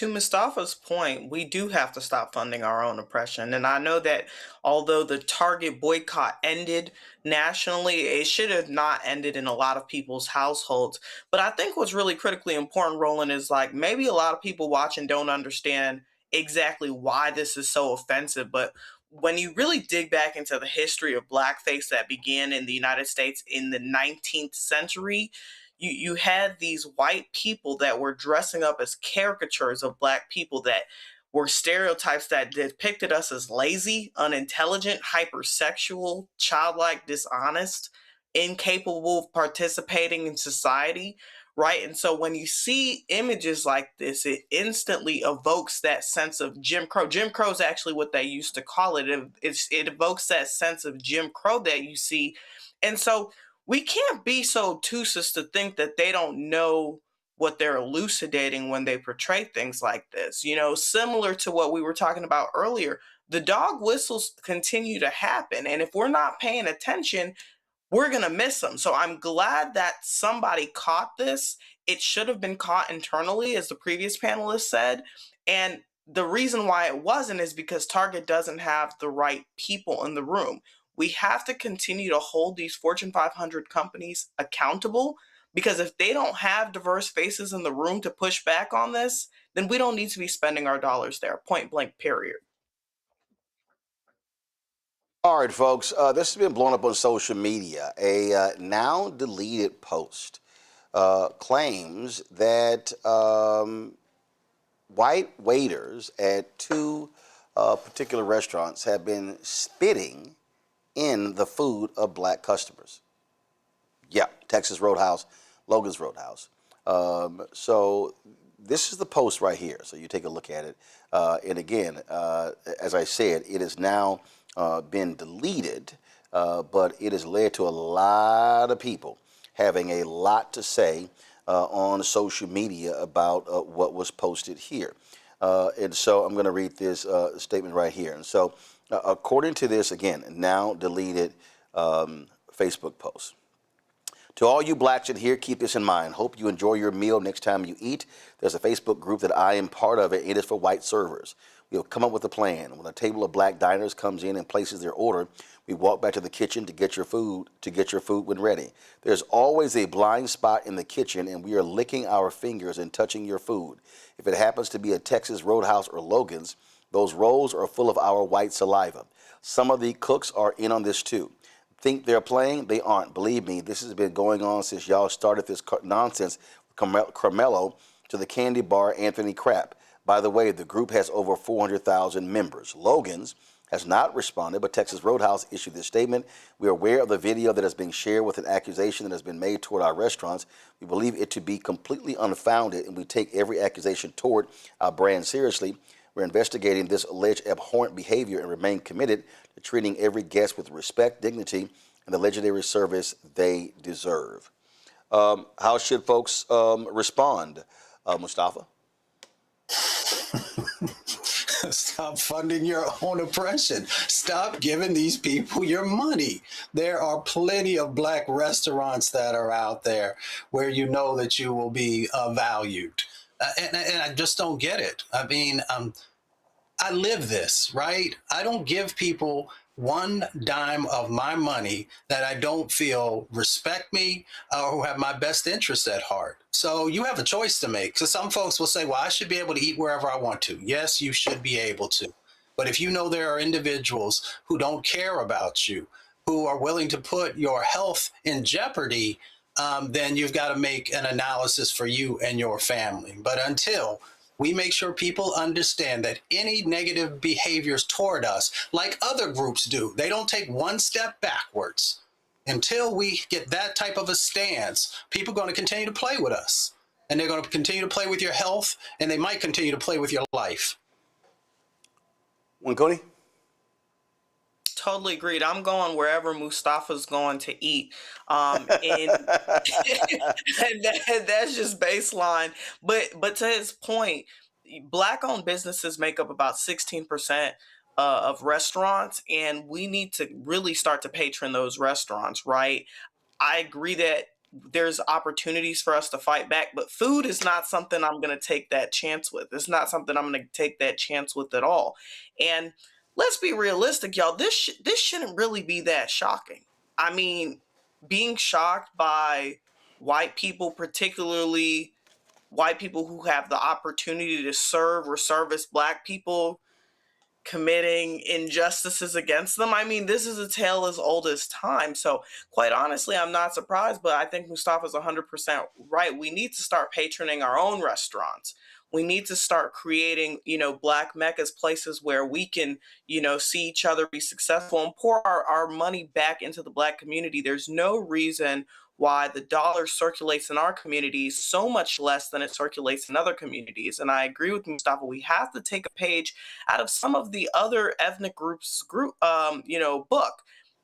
To Mustafa's point, we do have to stop funding our own oppression. And I know that although the Target boycott ended nationally, it should have not ended in a lot of people's households. But I think what's really critically important, Roland, is like maybe a lot of people watching don't understand exactly why this is so offensive. But when you really dig back into the history of blackface that began in the United States in the 19th century, you had these white people that were dressing up as caricatures of black people that were stereotypes that depicted us as lazy, unintelligent, hypersexual, childlike, dishonest, incapable of participating in society, right? And so when you see images like this, it instantly evokes that sense of Jim Crow. Jim Crow is actually what they used to call it. It evokes that sense of Jim Crow that you see. And so we can't be so obtuse to think that they don't know what they're elucidating when they portray things like this. You know, similar to what we were talking about earlier, the dog whistles continue to happen. And if we're not paying attention, we're going to miss them. So I'm glad that somebody caught this. It should have been caught internally, as the previous panelist said. And the reason why it wasn't is because Target doesn't have the right people in the room. We have to continue to hold these Fortune 500 companies accountable, because if they don't have diverse faces in the room to push back on this, then we don't need to be spending our dollars there, point blank, period. All right, folks, this has been blown up on social media. A now deleted post claims that white waiters at two particular restaurants have been spitting in the food of black customers. Yeah, Texas Roadhouse, Logan's Roadhouse. So this is the post right here. So you take a look at it. And again, as I said, it has now been deleted, but it has led to a lot of people having a lot to say on social media about what was posted here. And so I'm going to read this statement right here. And so according to this, again, now deleted Facebook post. To all you blacks in here, keep this in mind. Hope you enjoy your meal next time you eat. There's a Facebook group that I am part of. It is for white servers. We'll come up with a plan. When a table of black diners comes in and places their order, we walk back to the kitchen to get your food when ready. There's always a blind spot in the kitchen, and we are licking our fingers and touching your food. If it happens to be a Texas Roadhouse or Logan's, those rolls are full of our white saliva. Some of the cooks are in on this too. Think they're playing? They aren't. Believe me, this has been going on since y'all started this nonsense, Carmelo to the candy bar Anthony Crap. By the way, the group has over 400,000 members. Logan's has not responded, but Texas Roadhouse issued this statement. We are aware of the video that has been shared with an accusation that has been made toward our restaurants. We believe it to be completely unfounded, and we take every accusation toward our brand seriously. We're investigating this alleged abhorrent behavior and remain committed to treating every guest with respect, dignity, and the legendary service they deserve. How should folks respond, Mustafa? Stop funding your own oppression. Stop giving these people your money. There are plenty of black restaurants that are out there where you know that you will be valued. And I just don't get it. I mean, I live this, right? I don't give people one dime of my money that I don't feel respect me or who have my best interest at heart. So you have a choice to make. So some folks will say, well, I should be able to eat wherever I want to. Yes, you should be able to. But if you know there are individuals who don't care about you, who are willing to put your health in jeopardy, then you've got to make an analysis for you and your family. But until we make sure people understand that any negative behaviors toward us, like other groups do, they don't take one step backwards. Until we get that type of a stance, people are going to continue to play with us. And they're going to continue to play with your health, and they might continue to play with your life. Cody? Totally agreed. I'm going wherever Mustafa's going to eat. And that's just baseline. But to his point, black-owned businesses make up about 16% of restaurants, and we need to really start to patron those restaurants, right? I agree that there's opportunities for us to fight back, but food is not something I'm going to take that chance with. It's not something I'm going to take that chance with at all. And let's be realistic, y'all. This shouldn't really be that shocking. I mean, being shocked by white people, particularly white people who have the opportunity to serve or service Black people, committing injustices against them. I mean, this is a tale as old as time. So quite honestly, I'm not surprised, but I think Mustafa's 100% right. We need to start patroning our own restaurants. We need to start creating, Black meccas, places where we can, see each other be successful and pour our money back into the Black community. There's no reason why the dollar circulates in our communities so much less than it circulates in other communities. And I agree with Mustafa. We have to take a page out of some of the other ethnic groups' book.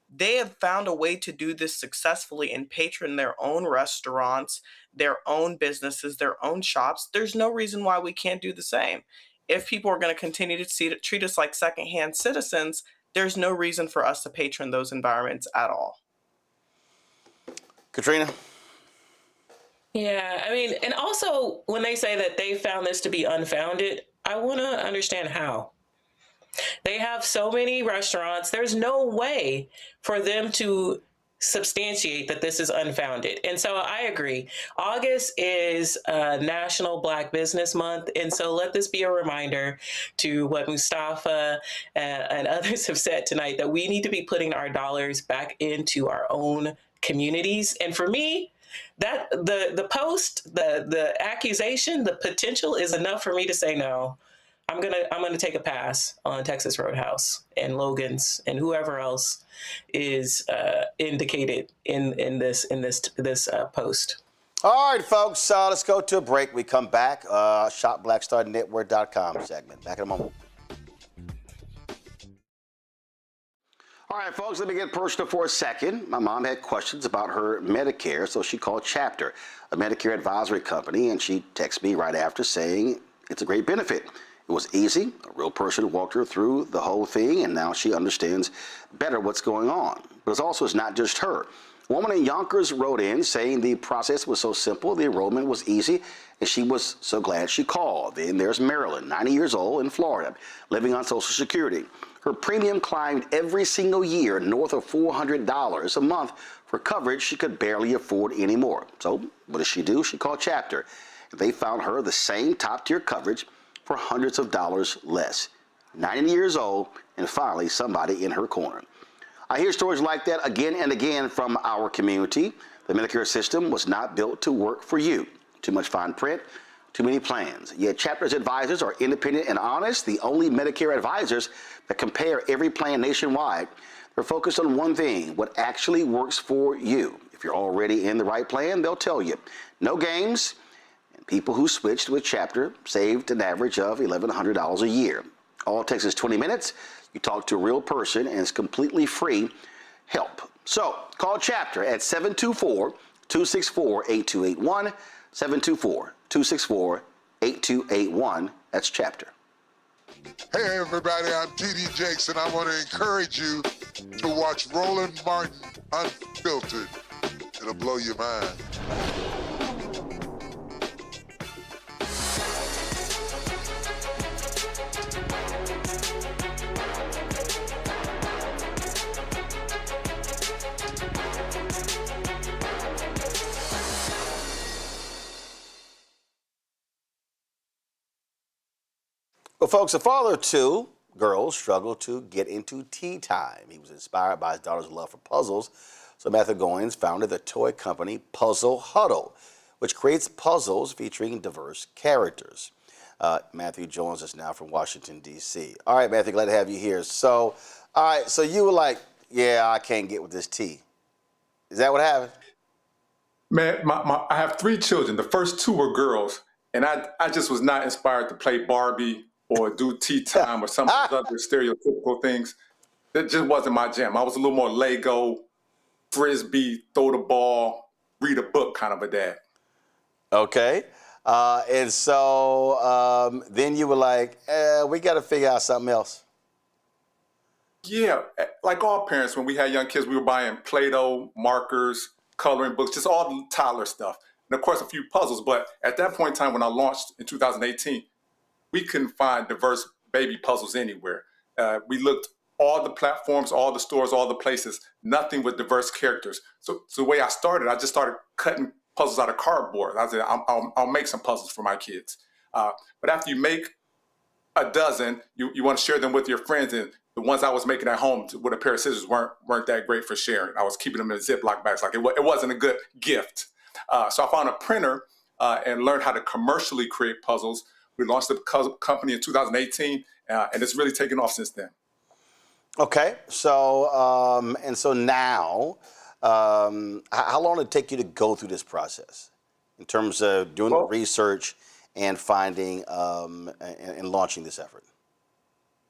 They have found a way to do this successfully and patron their own restaurants, their own businesses, their own shops. There's no reason why we can't do the same. If people are going to continue to treat us like secondhand citizens, there's no reason for us to patron those environments at all. Katrina? Yeah, I mean, and also when they say that they found this to be unfounded, I want to understand how. They have so many restaurants. There's no way for them to substantiate that this is unfounded. And so I agree. August is National Black Business Month. And so let this be a reminder to what Mustafa and others have said tonight, that we need to be putting our dollars back into our own communities. And for me, that the post, the accusation, the potential is enough for me to say no. I'm gonna take a pass on Texas Roadhouse and Logan's and whoever else is indicated in this post. All right, folks, let's go to a break. We come back. ShopBlackStarNetwork.com segment. Back in a moment. All right, folks, let me get personal for a second. My mom had questions about her Medicare, so she called Chapter, a Medicare advisory company, and she texted me right after saying it's a great benefit. It was easy. A real person walked her through the whole thing, and now she understands better what's going on. But it's not just her. A woman in Yonkers wrote in saying the process was so simple, the enrollment was easy, and she was so glad she called. Then there's Marilyn, 90 years old, in Florida, living on Social Security. Her premium climbed every single year north of $400 a month for coverage she could barely afford anymore. So what does she do? She called Chapter. They found her the same top-tier coverage for hundreds of dollars less. 90 years old, and finally somebody in her corner. I hear stories like that again and again from our community. The Medicare system was not built to work for you. Too much fine print, too many plans. Yet Chapter's advisors are independent and honest, the only Medicare advisors that compare every plan nationwide. They're focused on one thing, what actually works for you. If you're already in the right plan, they'll tell you. No games. People who switched with Chapter saved an average of $1,100 a year. All it takes is 20 minutes. You talk to a real person, and it's completely free help. So call Chapter at 724-264-8281, 724-264-8281. That's Chapter. Hey everybody, I'm T.D. Jakes, and I want to encourage you to watch Roland Martin Unfiltered. It'll blow your mind. Well, folks, a father of two girls struggled to get into tea time. He was inspired by his daughter's love for puzzles, so Matthew Goins founded the toy company Puzzle Huddle, which creates puzzles featuring diverse characters. Matthew joins us now from Washington, D.C. All right, Matthew, glad to have you here. So, all right, so you were like, yeah, I can't get with this tea. Is that what happened? Man, I have 3 children. The first 2 were girls, and I just was not inspired to play Barbie or do tea time or some of those other stereotypical things. That just wasn't my jam. I was a little more Lego, Frisbee, throw the ball, read a book kind of a dad. Okay. And so then you were like, we got to figure out something else. Yeah. Like all parents, when we had young kids, we were buying Play-Doh, markers, coloring books, just all the toddler stuff. And of course, a few puzzles. But at that point in time, when I launched in 2018, we couldn't find diverse baby puzzles anywhere. We looked all the platforms, all the stores, all the places, nothing with diverse characters. So the way I started, I just started cutting puzzles out of cardboard. I said, I'll make some puzzles for my kids. But after you make a dozen, you want to share them with your friends. And the ones I was making at home with a pair of scissors weren't that great for sharing. I was keeping them in Ziploc bags. Like it wasn't a good gift. So I found a printer and learned how to commercially create puzzles. We launched the company in 2018, and it's really taken off since then. Okay, so so now, how long did it take you to go through this process in terms of doing the research and finding and launching this effort?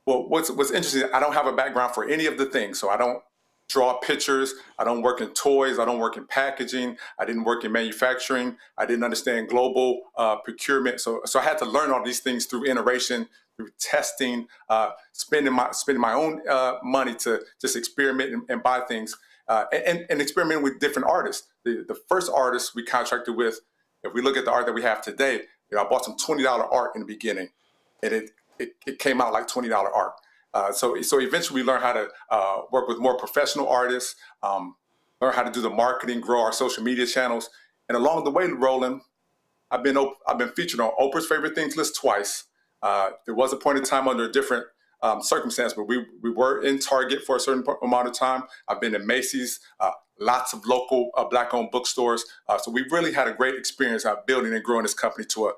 Well, what's interesting, I don't have a background for any of the things, so I don't draw pictures, I don't work in toys, I don't work in packaging, I didn't work in manufacturing, I didn't understand global procurement, so I had to learn all these things through iteration, through testing, spending my own money to just experiment and buy things, and experiment with different artists. The first artist we contracted with, if we look at the art that we have today, I bought some $20 art in the beginning, and it came out like $20 art. So eventually we learned how to work with more professional artists, learn how to do the marketing, grow our social media channels, and along the way, Roland, I've been featured on Oprah's Favorite Things list twice. There was a point in time under a different circumstance, but we were in Target for a certain amount of time. I've been in Macy's, lots of local Black-owned bookstores. So we've really had a great experience building and growing this company to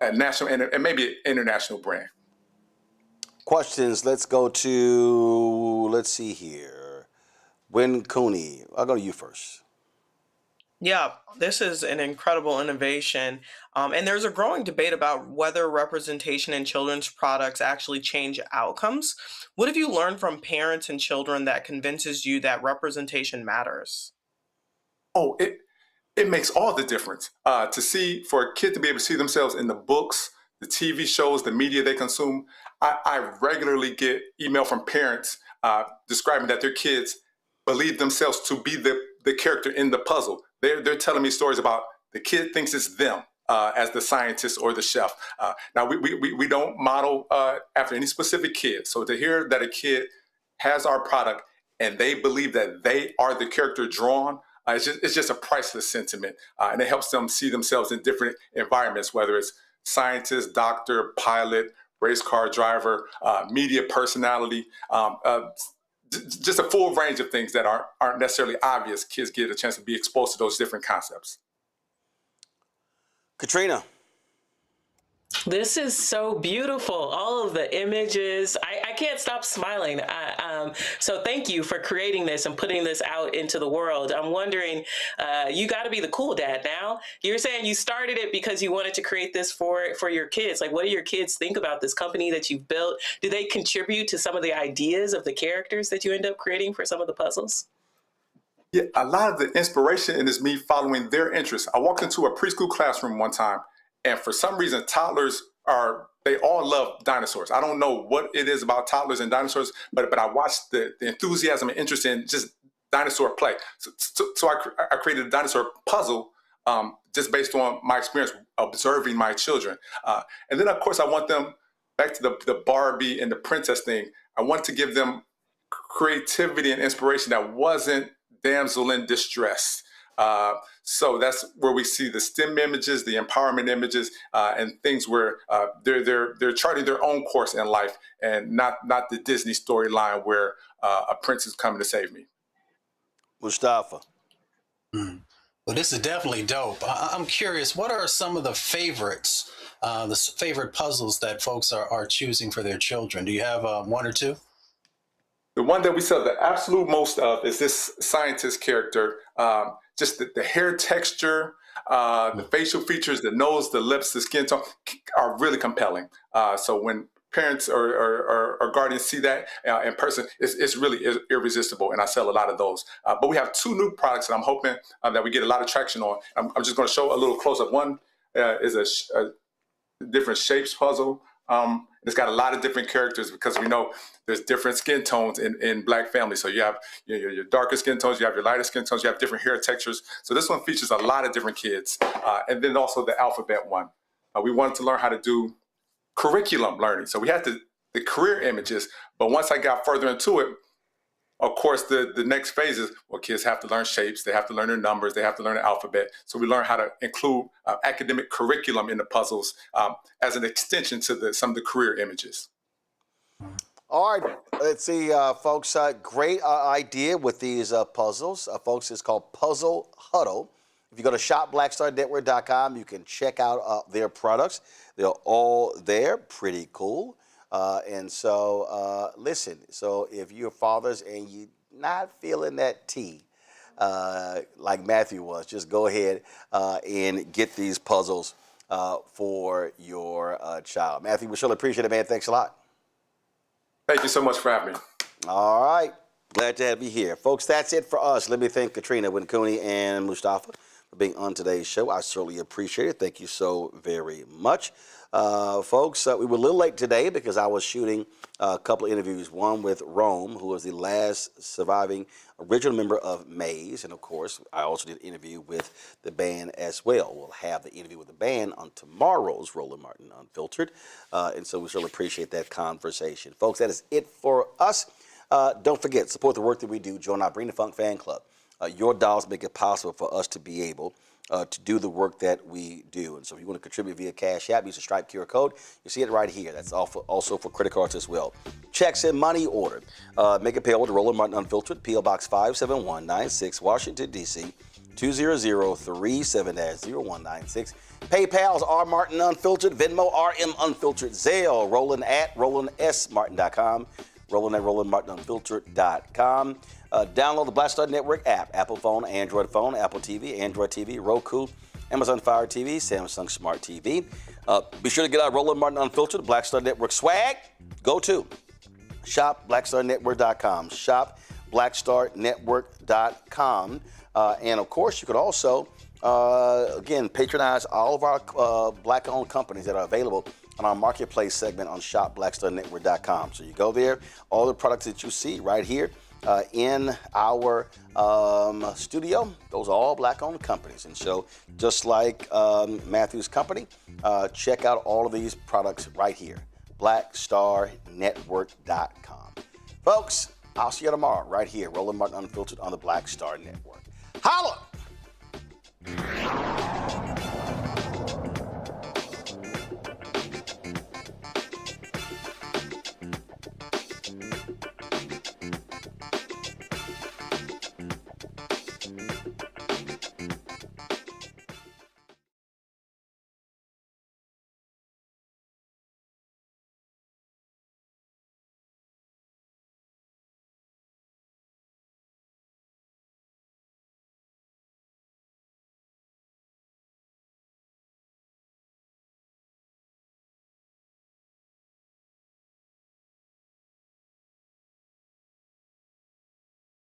a national and maybe an international brand. Questions. Let's go to, let's see here. Win Cooney. I'll go to you first. Yeah, this is an incredible innovation. And there's a growing debate about whether representation in children's products actually change outcomes. What have you learned from parents and children that convinces you that representation matters? Oh, it makes all the difference. For a kid to be able to see themselves in the books, the TV shows, the media they consume. I regularly get email from parents describing that their kids believe themselves to be the character in the puzzle. They're telling me stories about the kid thinks it's them as the scientist or the chef. Now, we don't model after any specific kid. So to hear that a kid has our product and they believe that they are the character drawn, it's just a priceless sentiment. And it helps them see themselves in different environments, whether it's scientist, doctor, pilot, race car driver, media personality, just a full range of things that aren't necessarily obvious. Kids get a chance to be exposed to those different concepts. Katrina. This is so beautiful. All of the images. I can't stop smiling. So thank you for creating this and putting this out into the world. I'm wondering, you got to be the cool dad now. You're saying you started it because you wanted to create this for your kids. Like, what do your kids think about this company that you've built? Do they contribute to some of the ideas of the characters that you end up creating for some of the puzzles? Yeah, a lot of the inspiration is me following their interests. I walked into a preschool classroom one time, and for some reason, toddlers they all love dinosaurs. I don't know what it is about toddlers and dinosaurs, but I watched the enthusiasm and interest in just dinosaur play. So I created a dinosaur puzzle just based on my experience observing my children. And then, of course, I want them, back to the Barbie and the princess thing, I want to give them creativity and inspiration that wasn't damsel in distress. So that's where we see the STEM images, the empowerment images, and things where they're charting their own course in life, and not the Disney storyline where a prince is coming to save me. Mustafa. Well, this is definitely dope. I'm curious, what are some of the favorites, the favorite puzzles that folks are choosing for their children? Do you have one or two? The one that we sell the absolute most of is this scientist character. Just the hair texture, the facial features, the nose, the lips, the skin tone are really compelling. So when parents or guardians see that in person, it's really irresistible, and I sell a lot of those. But we have two new products that I'm hoping that we get a lot of traction on. I'm just going to show a little close-up. One is a different shapes puzzle, It's got a lot of different characters because we know there's different skin tones in Black families. So you have your darker skin tones, you have your lighter skin tones, you have different hair textures. So this one features a lot of different kids. And then also the alphabet one. We wanted to learn how to do curriculum learning. So we had the career images, but once I got further into it, of course, the next phase is, well, kids have to learn shapes, they have to learn their numbers, they have to learn the alphabet. So we learn how to include academic curriculum in the puzzles as an extension to some of the career images. All right, let's see, folks, great idea with these puzzles. Folks, it's called Puzzle Huddle. If you go to shopblackstarnetwork.com, you can check out their products. They're all there, pretty cool. And so, listen, so if you're fathers and you're not feeling that tea like Matthew was, just go ahead and get these puzzles for your child. Matthew, we surely appreciate it, man. Thanks a lot. Thank you so much for having me. All right. Glad to have you here. Folks, that's it for us. Let me thank Katrina, Winkuni, and Mustafa for being on today's show. I certainly appreciate it. Thank you so very much. Folks, we were a little late today because I was shooting a couple of interviews, one with Rome, who was the last surviving original member of Maze. And, of course, I also did an interview with the band as well. We'll have the interview with the band on tomorrow's Roland Martin Unfiltered. And so we certainly appreciate that conversation. Folks, that is it for us. Don't forget, support the work that we do. Join our Bring the Funk fan club. Your dollars make it possible for us to be able to do the work that we do. And so if you want to contribute via Cash App, use the Stripe QR code. You see it right here. That's also for credit cards as well. Checks and money order. Make it payable to Roland Martin Unfiltered, P.O. Box 57196, Washington, D.C., 20037-0196. PayPal's R Martin Unfiltered, Venmo RM Unfiltered, Zelle, Roland at RolandSMartin.com, Roland at RolandMartinUnfiltered.com. Download the Black Star Network app, Apple phone, Android phone, Apple TV, Android TV, Roku, Amazon Fire TV, Samsung Smart TV. Be sure to get out Roland Martin Unfiltered, Black Star Network swag. Go to shopblackstarnetwork.com, shopblackstarnetwork.com. And, of course, you could also, again, patronize all of our Black-owned companies that are available on our marketplace segment on shopblackstarnetwork.com. So you go there, all the products that you see right here in our studio, those are all Black-owned companies. And so just like Matthew's company, check out all of these products right here, blackstarnetwork.com. Folks, I'll see you tomorrow right here, Roland Martin Unfiltered on the Black Star Network. Holla!